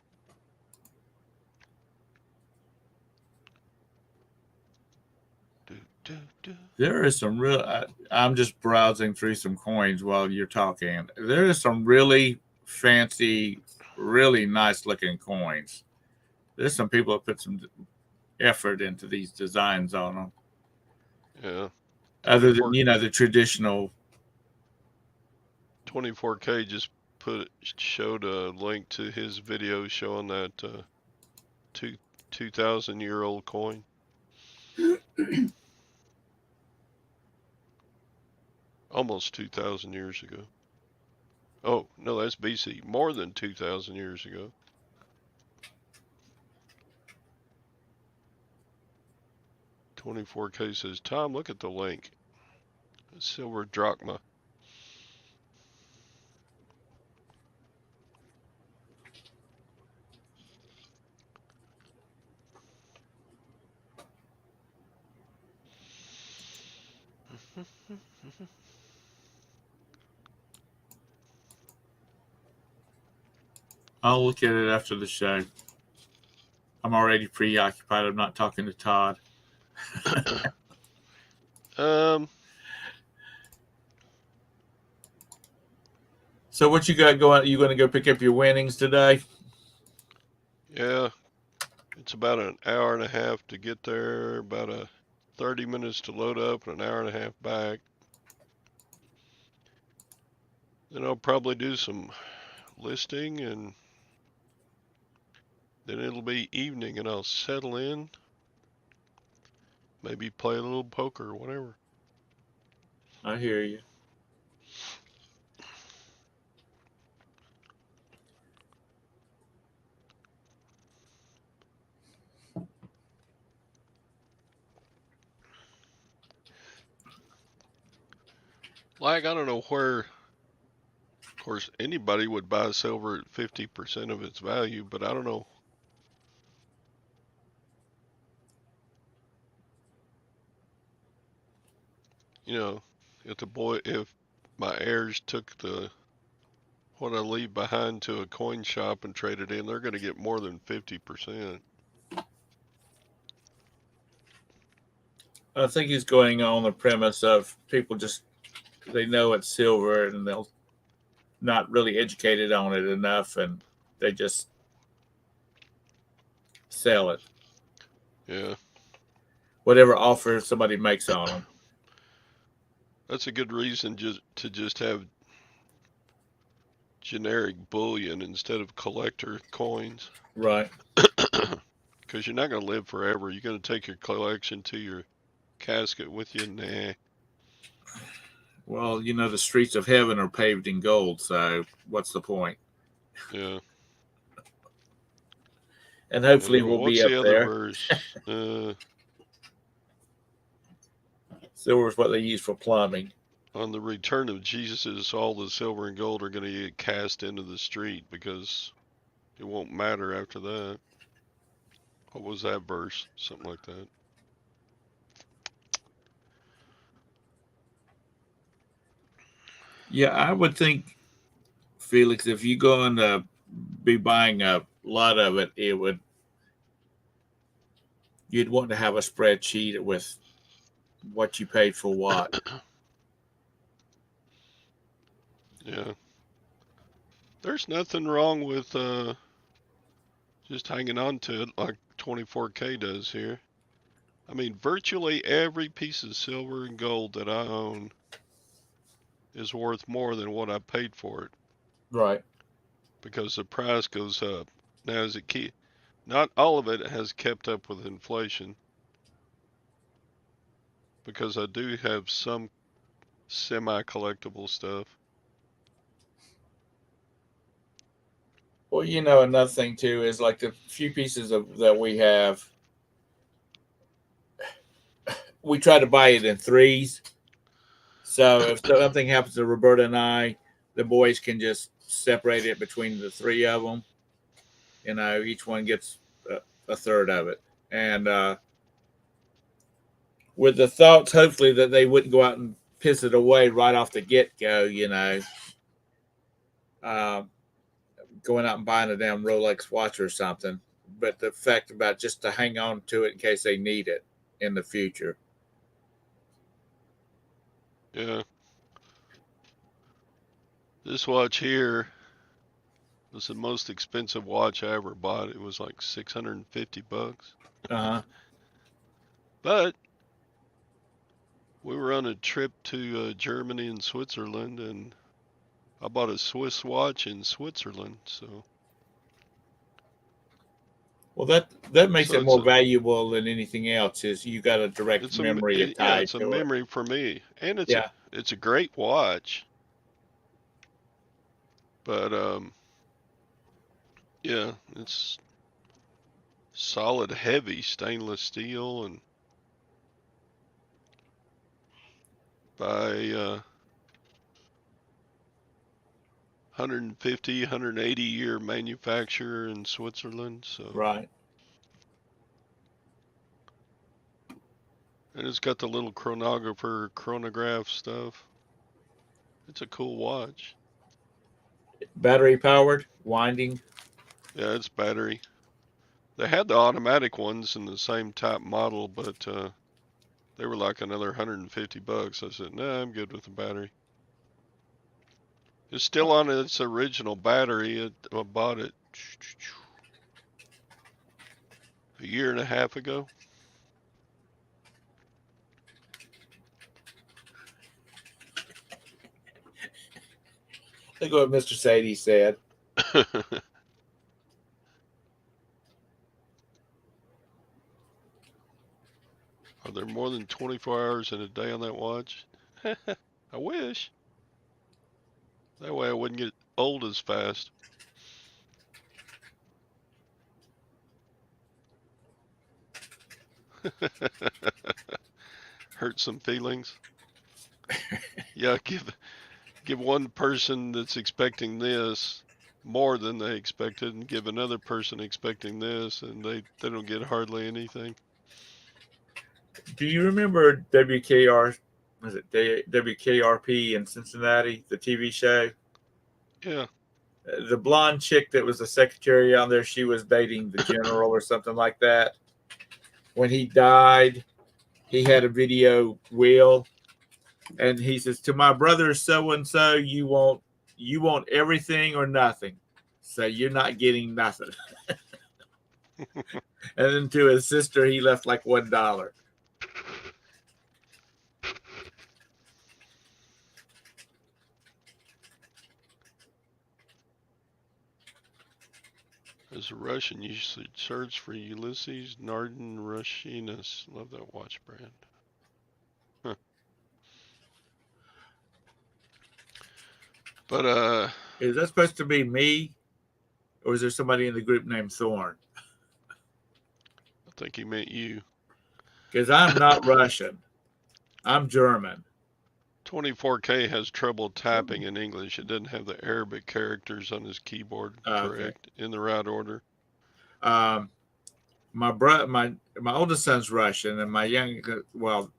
There is some real. I'm just browsing through some coins while you're talking. There is some really fancy, really nice looking coins. There's some people that put some effort into these designs on them. Yeah. Other than the traditional. 24K just showed a link to his video showing that 2,000-year-old coin. Almost 2,000 years ago. Oh, no, that's BC. More than 2,000 years ago. "24K says, Tom, look at the link. Silver drachma. I'll look at it after the show. I'm already preoccupied. I'm not talking to Todd. So what you got going? You going to go pick up your winnings today? Yeah, it's about an hour and a half to get there, about 30 minutes to load up, and an hour and a half back. Then I'll probably do some listing, and then it'll be evening, and I'll settle in. Maybe play a little poker or whatever. I hear you. Like, I don't know where, of course, anybody would buy silver at 50% of its value, but I don't know. You know, if my heirs took what I leave behind to a coin shop and trade it in, they're going to get more than 50%. I think he's going on the premise of people just they know it's silver and they'll not really educated on it enough, and they just sell it. Yeah, Whatever offer somebody makes on them. that's a good reason to have generic bullion instead of collector coins. Right. Because you're not going to live forever. You're going to take your collection to your casket with you. Nah. Well, the streets of heaven are paved in gold, so what's the point? Yeah. And hopefully Well, we'll be what's up the other there. verse? Silver is what they use for plumbing. On the return of Jesus, all the silver and gold are going to get cast into the street because it won't matter after that. What was that verse? Something like that. Yeah, I would think, Felix, if you're going to be buying a lot of it, you'd want to have a spreadsheet with what you paid for what. Yeah. There's nothing wrong with just hanging on to it like 24K does here. I mean, virtually every piece of silver and gold that I own is worth more than what I paid for it Right. because the price goes up. Now, not all of it has kept up with inflation because I do have some semi-collectible stuff. Well, another thing too is like the few pieces that we have, we try to buy it in threes. So if something happens to Roberta and I, the boys can just separate it between the three of them. Each one gets a third of it. And with the thoughts, hopefully, that they wouldn't go out and piss it away right off the get go, uh, going out and buying a damn Rolex watch or something. But the fact about just to hang on to it in case they need it in the future. Yeah. This watch here was the most expensive watch I ever bought. It was like $650. Uh-huh. But we were on a trip to Germany and Switzerland, and I bought a Swiss watch in Switzerland. So, Well, that makes it more valuable than anything else. Is you got a direct memory tied it's a to it. memory for me, and Yeah. it's a great watch. But yeah, it's solid, heavy stainless steel, and by 150, 180 year manufacturer in Switzerland. So Right. and it's got the little chronograph stuff. It's a cool watch. Battery powered, winding. Yeah, it's battery. They had the automatic ones in the same type model, but they were like another $150. I said, nah, I'm good with the battery. It's still on its original battery. I bought it a year and a half ago. Look what Mr. Sadie said. Are there more than 24 hours in a day on that watch? I wish. That way I wouldn't get old as fast. Hurt some feelings. Yeah, give one person that's expecting this more than they expected, and give another person expecting this, and they don't get hardly anything. Do you remember WKR? Was it WKRP in Cincinnati, the TV show? Yeah. The blonde chick that was the secretary on there, she was dating the general or something like that. When he died, he had a video wheel, and he says, "To my brother so and so, you want everything or nothing. So you're not getting nothing." And then to his sister, he left like $1. As a Russian, you should search for Ulysses Nardin Rushinus. Love that watch brand. Huh. But Is that supposed to be me, or is there somebody in the group named Thorne? I think he meant you. Because I'm not Russian. I'm German. 24K has trouble tapping in English. It doesn't have the Arabic characters on his keyboard correct in the right order. My oldest son's Russian, and my young, well,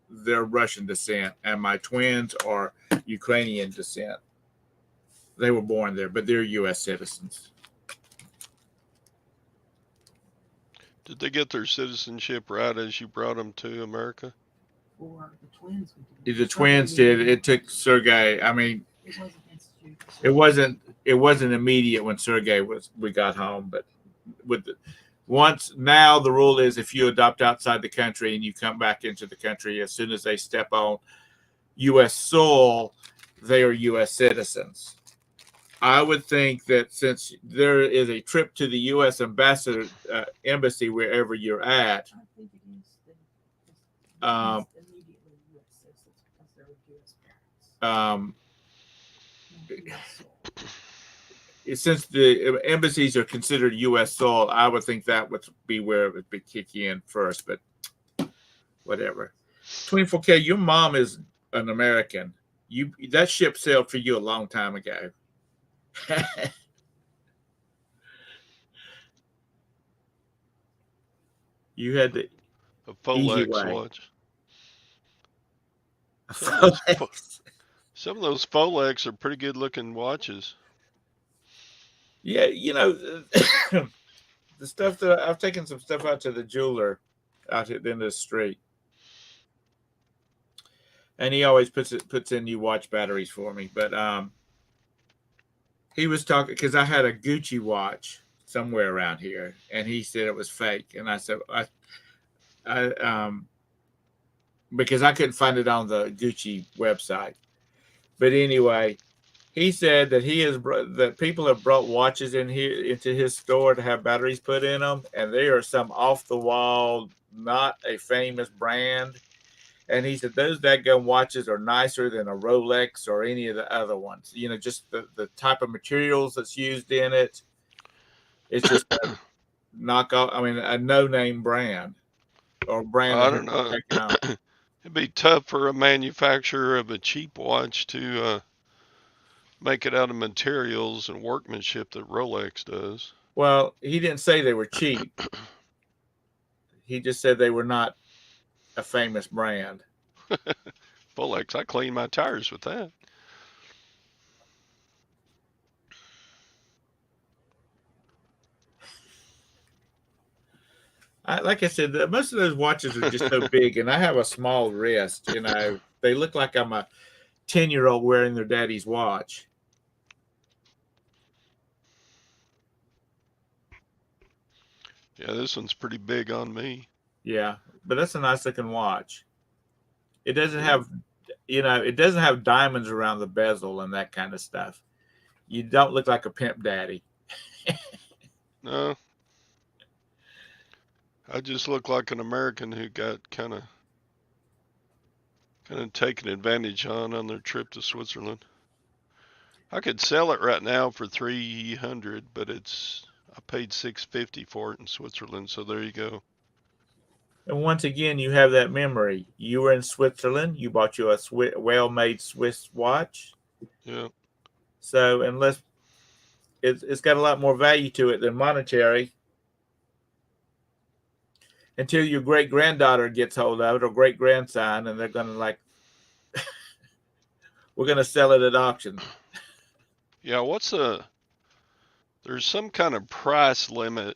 they're Russian descent, and my twins are Ukrainian descent. They were born there, but they're U.S. citizens. Did they get their citizenship right as you brought them to America? For the twins, The twins did. It took Sergei. I mean, it wasn't immediate when we got home, but now the rule is if you adopt outside the country and you come back into the country, as soon as they step on U.S. soil, they are U.S. citizens. I would think that since there is a trip to the U.S. embassy wherever you're at, since the embassies are considered U.S. soil, I would think that would be where it would kick in first. But whatever. 24K, your mom is an American. That ship sailed for you a long time ago. You had the a Folex watch. Some of those Folex are pretty good looking watches. Yeah, the stuff that I've taken some stuff out to the jeweler out at the end of the street, and he always puts in new watch batteries for me. But he was talking because I had a Gucci watch somewhere around here, and he said it was fake, and I said because I couldn't find it on the Gucci website. But anyway, he said that that people have brought watches into his store to have batteries put in them, and they are some off the wall, not a famous brand. And he said those dadgum watches are nicer than a Rolex or any of the other ones. Just the type of materials that's used in it. It's just a knockoff. I mean, a no-name brand or brand. I don't know. It'd be tough for a manufacturer of a cheap watch to make it out of materials and workmanship that Rolex does. Well, he didn't say they were cheap. He just said they were not a famous brand. Rolex, I clean my tires with that. Like I said, most of those watches are just so big, and I have a small wrist. They look like I'm a 10-year-old wearing their daddy's watch. Yeah, this one's pretty big on me. Yeah, but that's a nice looking watch. It doesn't have, it doesn't have diamonds around the bezel and that kind of stuff. You don't look like a pimp daddy. No. I just look like an American who got kind of taken advantage on their trip to Switzerland. I could sell it right now for 300, but I paid 650 for it in Switzerland. So there you go. And once again, you have that memory. You were in Switzerland. You bought you a well-made Swiss watch. Yeah. So unless it's got a lot more value to it than monetary, until your great granddaughter gets hold of it or great grandson, and they're gonna like, we're gonna sell it at auction. Yeah. There's some kind of price limit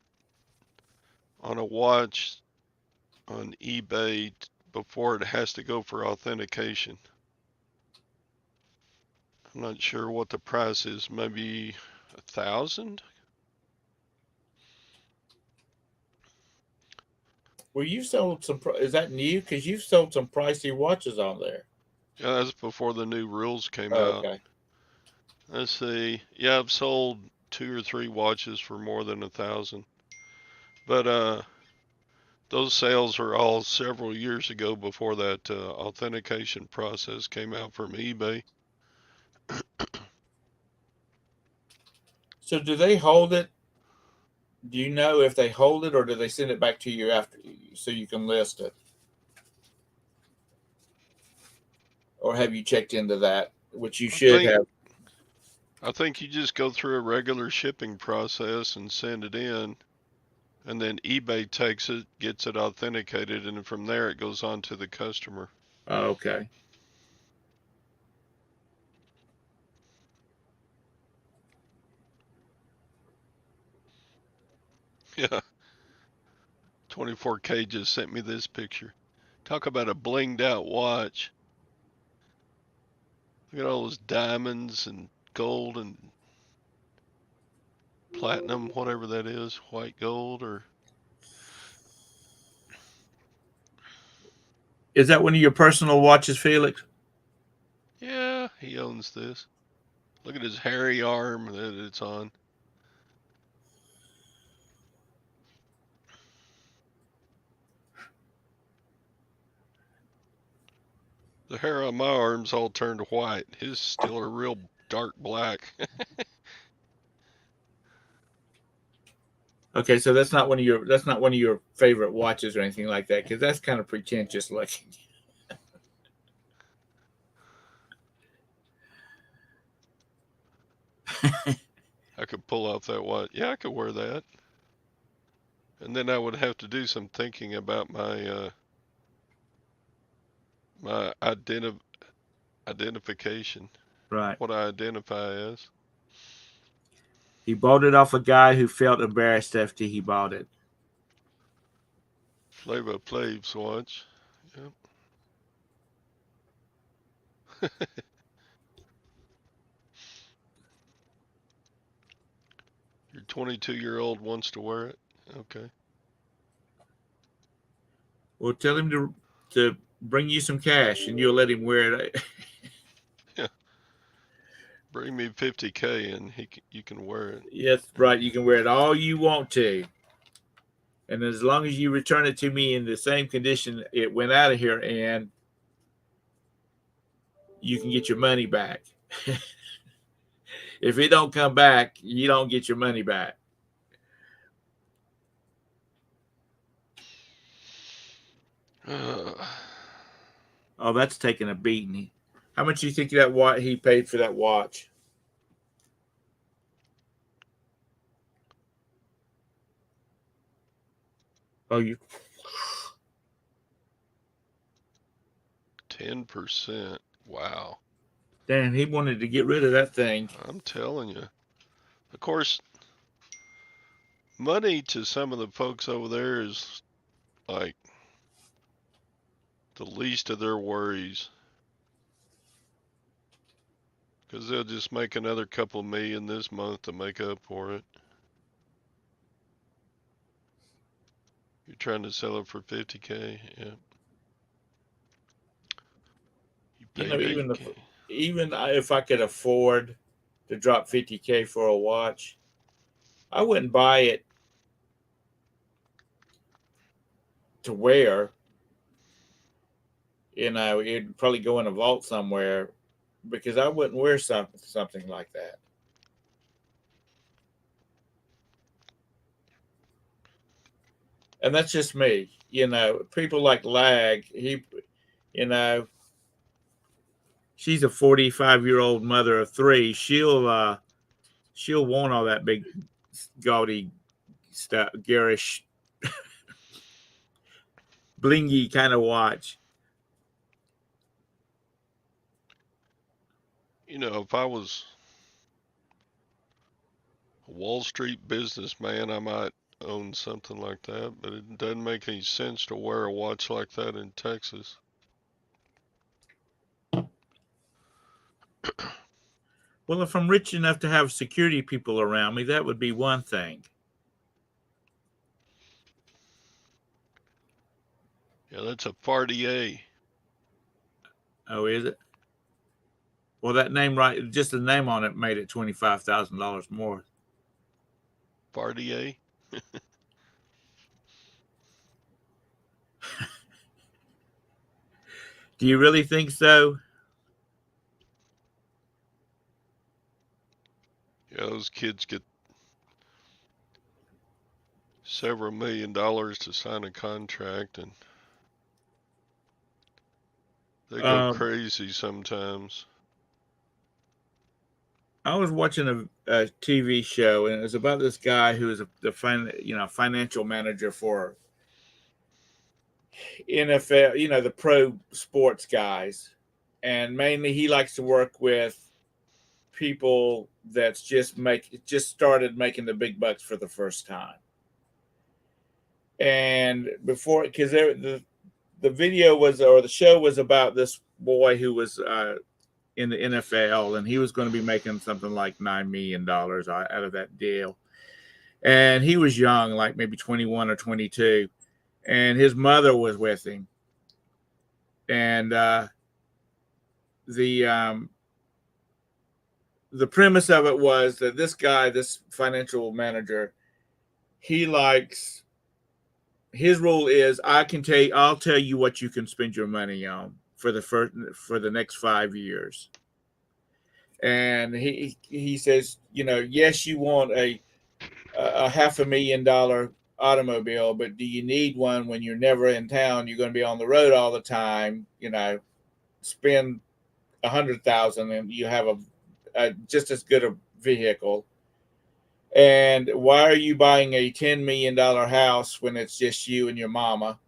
on a watch on eBay before it has to go for authentication. I'm not sure what the price is. Maybe 1,000. Well, you sold some. Is that new? Because you've sold some pricey watches on there. Yeah, that's before the new rules came Oh, out. okay. Let's see. Yeah, I've sold 2 or 3 watches for more than 1,000. But those sales are all several years ago before that authentication process came out from eBay. So do they hold it? Do you know if they hold it, or do they send it back to you after so you can list it? Or have you checked into that, which you should have? I think you just go through a regular shipping process and send it in, and then eBay takes it, gets it authenticated, and from there it goes on to the customer. Oh, okay. Yeah. 24K just sent me this picture. Talk about a blinged out watch. Look at all those diamonds and gold and platinum, whatever that is, white gold or. Is that one of your personal watches, Felix? Yeah, he owns this. Look at his hairy arm that it's on. The hair on my arm's all turned white. His still a real dark black. Okay, so that's not one of your favorite watches or anything like that, because that's kind of pretentious looking. I could pull off that watch. Yeah, I could wear that. And then I would have to do some thinking about my my identification. Right. What I identify as. He bought it off a guy who felt embarrassed after he bought it. Flavor Flav's watch. Yep. Your 22-year-old wants to wear it. Okay. Well, tell him to bring you some cash, and you'll let him wear it. Yeah. Bring me 50K and you can wear it. Yes, right. You can wear it all you want to, and as long as you return it to me in the same condition it went out of here, and you can get your money back. If it don't come back, you don't get your money back. Oh, that's taking a beating. How much do you think that he paid for that watch? Oh, 10%. Wow. damn, he wanted to get rid of that thing. I'm telling you. Of course, money to some of the folks over there is like the least of their worries. Because they'll just make another couple million this month to make up for it. You're trying to sell it for 50K, yeah. You You paid know, 8K. even if I could afford to drop 50K for a watch, I wouldn't buy it to wear. It'd probably go in a vault somewhere because I wouldn't wear something like that. And that's just me. People like Lag. You know, she's a 45-year-old mother of three. She'll want all that big, gaudy stuff, garish, blingy kind of watch. If I was a Wall Street businessman, I might own something like that, but it doesn't make any sense to wear a watch like that in Texas. Well, if I'm rich enough to have security people around me, that would be one thing. Yeah, that's a Fardier. Oh, is it? Well, that name, right? Just the name on it made it $25,000 more. Fardier? Do you really think so? Yeah, those kids get several $1,000,000 to sign a contract, and they go crazy sometimes. I was watching a TV show, and it was about this guy who is the financial manager for NFL, the pro sports guys, and mainly he likes to work with people that's just started making the big bucks for the first time. And before, because the video was, or the show was about this boy who was in the NFL, and he was going to be making something like $9 million out of that deal. And he was young, like maybe 21 or 22, and his mother was with him. And the premise of it was that this guy, this financial manager, his rule is, I'll tell you what you can spend your money on for the next 5 years. And he says, yes, you want a $500,000 automobile, but do you need one when you're never in town? You're going to be on the road all the time. Spend $100,000 and you have a just as good a vehicle. And why are you buying a $10 million house when it's just you and your mama?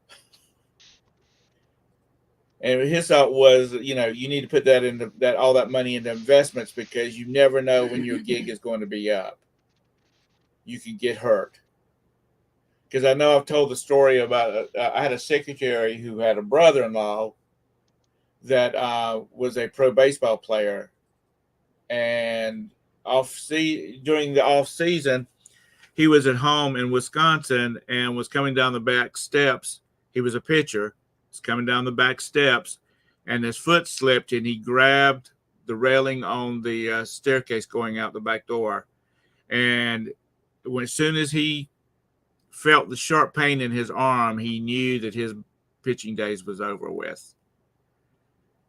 And his thought was, you need to put that into all that money into investments, because you never know when your gig is going to be up. You can get hurt. Because I know I've told the story about I had a secretary who had a brother-in-law that was a pro baseball player, and during the off season, he was at home in Wisconsin and was coming down the back steps. He was a pitcher. Was coming down the back steps, and his foot slipped, and he grabbed the railing on the staircase going out the back door. And as soon as he felt the sharp pain in his arm, he knew that his pitching days was over with.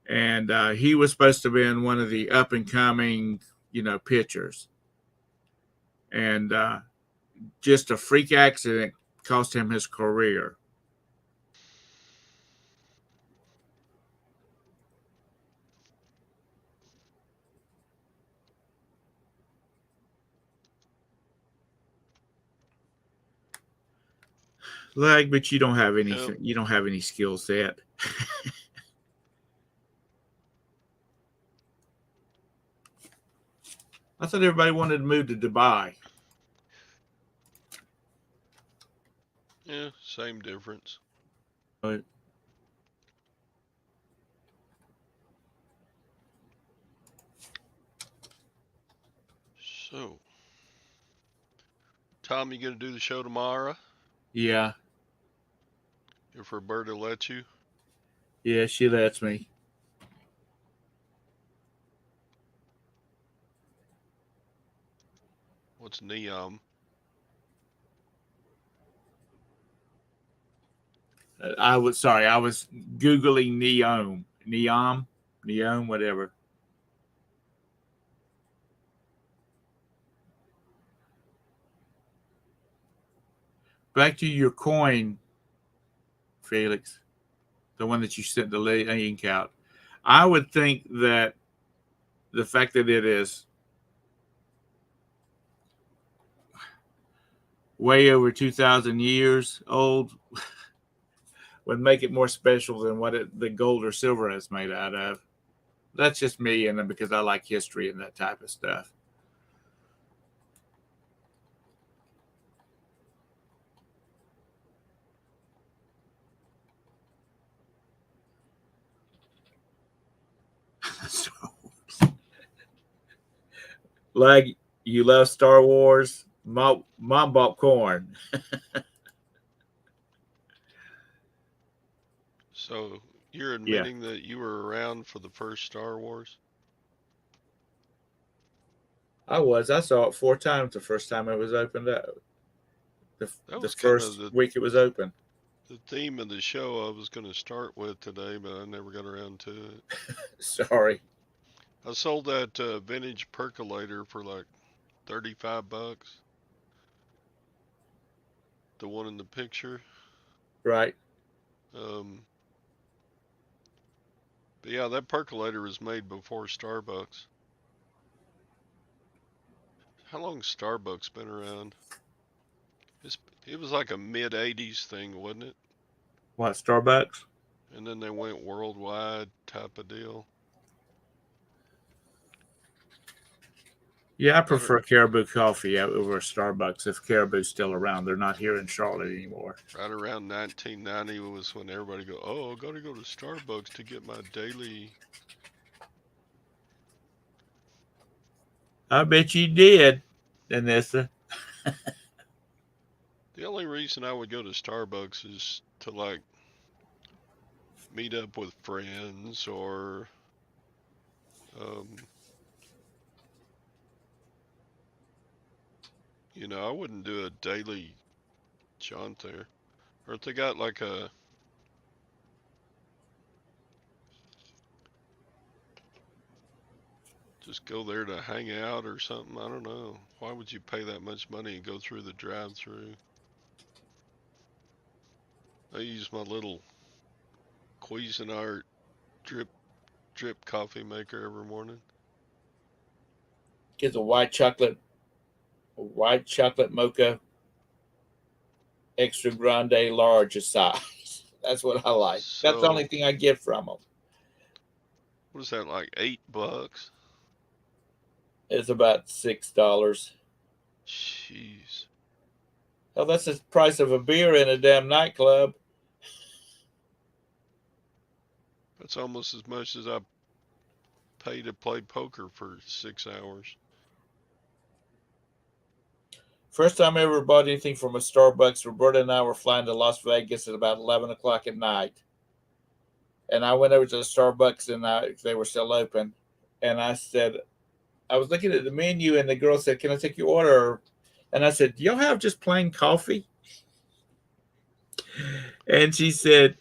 And he was supposed to be in one of the up and coming, pitchers. And just a freak accident cost him his career. But you don't have any. Yep. You don't have any skill set. I thought everybody wanted to move to Dubai. Yeah, same difference. Right. So, Tom, you gonna do the show tomorrow? Yeah. If Roberta lets you? Yeah, she lets me. What's Neom? I was Googling neon, whatever. Back to your coin, Felix, the one that you sent the link out. I would think that the fact that it is way over 2,000 years old would make it more special than what the gold or silver is made out of. That's just me, and because I like history and that type of stuff. So, like, you love Star Wars? Mom bought corn. So you're Yeah, admitting that you were around for the first Star Wars? I was. I saw it 4 times the first time it was opened up. That The was kind of first week it was open. the theme of the show I was going to start with today, but I never got around to it. Sorry. I sold that vintage percolator for like $35. The one in the picture. Right. But yeah, that percolator was made before Starbucks. How long Starbucks been around? It was like a mid '80s thing, wasn't it? What, Starbucks? And then they went worldwide type of deal. Yeah, I prefer Caribou Coffee over Starbucks if Caribou's still around. They're not here in Charlotte anymore. Right around 1990 was when everybody go, oh, I gotta go to Starbucks to get my daily. I bet you did, Anissa. The only reason I would go to Starbucks is to like meet up with friends or I wouldn't do a daily jaunt there. Or if they got like a just go there to hang out or something. I don't know. Why would you pay that much money and go through the drive-through? I use my little Cuisinart drip coffee maker every morning. Get the white chocolate mocha extra grande large size. That's what I like. That's the only So thing I get from them. what is that, like $8? It's about $6. Jeez. Hell, that's the price of a beer in a damn nightclub. That's almost as much as I pay to play poker for 6 hours. First time I ever bought anything from a Starbucks, Roberta and I were flying to Las Vegas at about 11 o'clock at night. And I went over to the Starbucks and they were still open. And I said, I was looking at the menu and the girl said, can I take your order? And I said, do y'all have just plain coffee? And she said,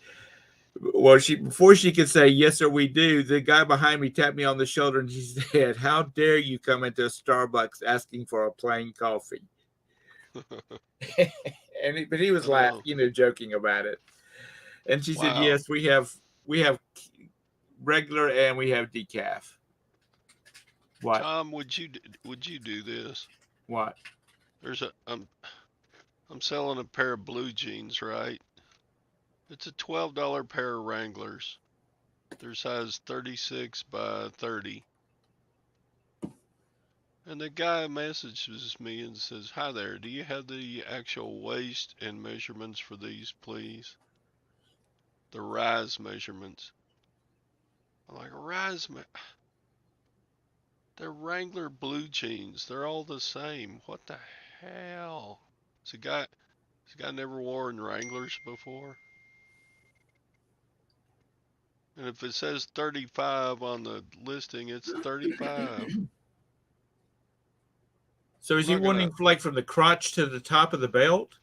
well, before she could say, yes, sir, we do, the guy behind me tapped me on the shoulder and she said, how dare you come into a Starbucks asking for a plain coffee? But he was laughing, joking about it. And she said, yes, we have regular and we have decaf. What? Tom, would you do this? What? There's I'm selling a pair of blue jeans, right? It's a $12 pair of Wranglers. They're size 36 by 30. And the guy messages me and says, hi there, do you have the actual waist and measurements for these, please? The rise measurements. I'm like, they're Wrangler blue jeans. They're all the same. What the hell? This guy never worn Wranglers before? And if it says 35 on the listing, it's 35. So is he wanting like from the crotch to the top of the belt?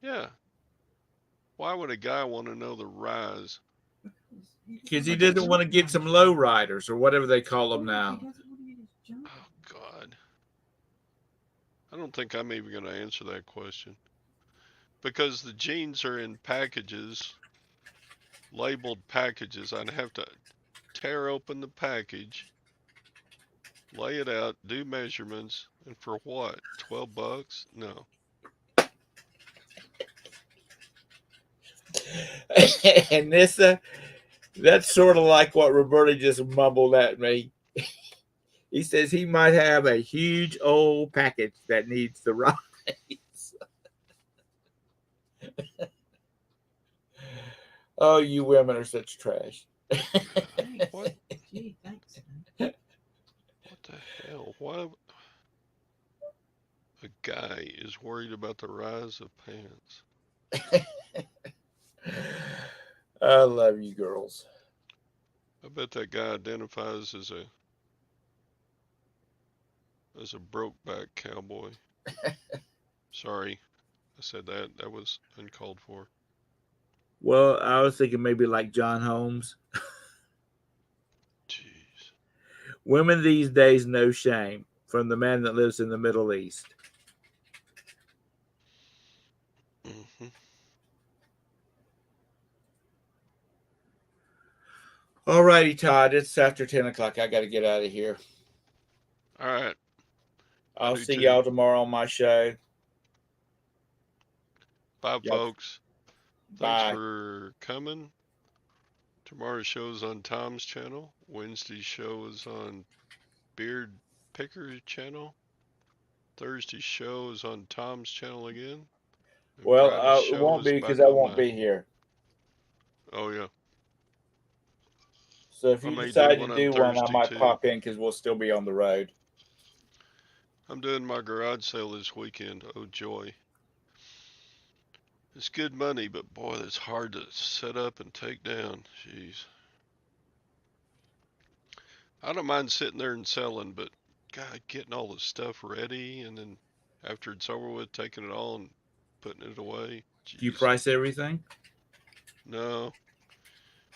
Yeah. Why would a guy want to know the rise? Because he doesn't want to get some low riders or whatever they call them now. He doesn't want to get his junk. Oh, God. I don't think I'm even going to answer that question. Because the jeans are in packages, labeled packages. I'd have to tear open the package, lay it out, do measurements, and for what? $12? No. And this, that's sort of like what Roberta just mumbled at me. He says he might have a huge old package that needs the rise. Oh, you women are such trash. What? Gee, thanks, man. What the hell? Why a guy is worried about the rise of pants? I love you girls. I bet that guy identifies as a broke-back cowboy. Sorry, I said that. That was uncalled for. Well, I was thinking maybe like John Holmes. Jeez. Women these days, no shame, from the man that lives in the Middle East. Mm-hmm. All righty, Todd. It's after 10 o'clock. I got to get out of here. All right. I'll do see too. y'all tomorrow on my show. Bye, Yep. folks. Bye. Thanks for coming. Tomorrow's show is on Tom's channel. Wednesday's show is on Beard Picker channel. Thursday's show is on Tom's channel again. And Well, Friday's it show won't is be because back I on won't mine. be here. Oh, yeah. So if I you may do decide to one on do one, I Thursday, might too. pop in because we'll still be on the road. I'm doing my garage sale this weekend. Oh, joy. It's good money, but boy, it's hard to set up and take down. Jeez. I don't mind sitting there and selling, but God, getting all the stuff ready and then after it's over with, taking it all and putting it away. Do you Jeez. price everything? No.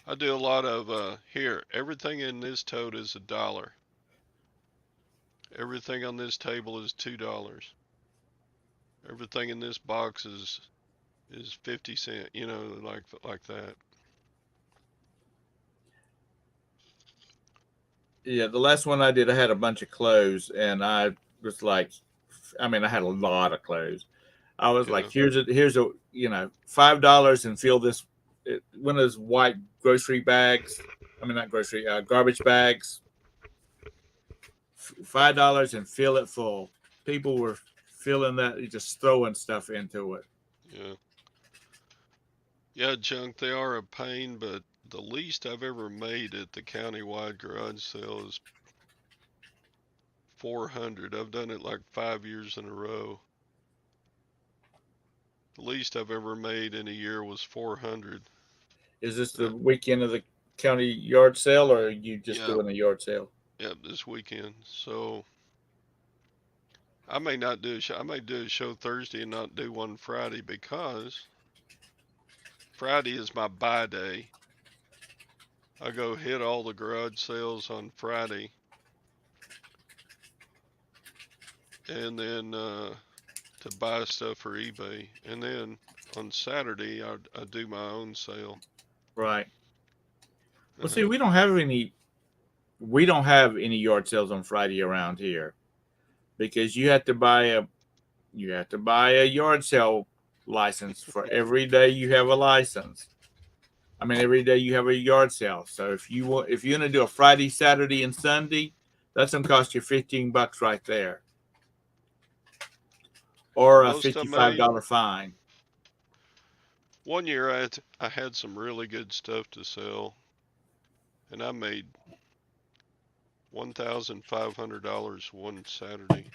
I do a lot of, here, everything in this tote is $1. Everything on this table is $2. Everything in this box is 50 cents, you know, like that. Yeah, the last one I did, I had a bunch of clothes, and I was like, I mean, I had a lot of clothes. I was Yeah. like, here's a $5 and fill this one of those white grocery bags. I mean, not grocery, garbage bags. $5 and fill it full. People were filling that, just throwing stuff into it. Yeah. Yeah, junk, they are a pain, but the least I've ever made at the countywide garage sale is $400. I've done it like 5 years in a row. The least I've ever made in a year was $400. Is this the weekend of the county yard sale, or are you just Yeah. doing a yard sale? Yep, this weekend. So I may not do a show. I may do a show Thursday and not do one Friday because Friday is my buy day. I go hit all the garage sales on Friday, and then to buy stuff for eBay, and then on Saturday I do my own sale. Right. Well, see, we don't have any yard sales on Friday around here because you have to buy a yard sale license for every day you have a license. I mean, every day you have a yard sale. So if you're gonna do a Friday, Saturday, and Sunday, that's gonna cost you $15 right there, or a $55 fine. One year I had some really good stuff to sell, and I made $1,500 one Saturday.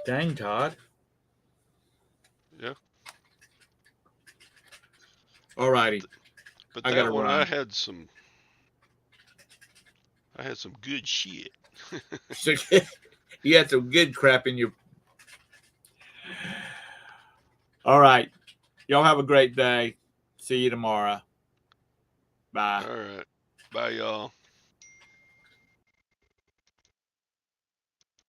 Dang, Todd. Yeah. All righty. But I that gotta one run. I had some good shit. You had some good crap in your. All right. Y'all have a great day. See you tomorrow. Bye. All right. Bye, y'all.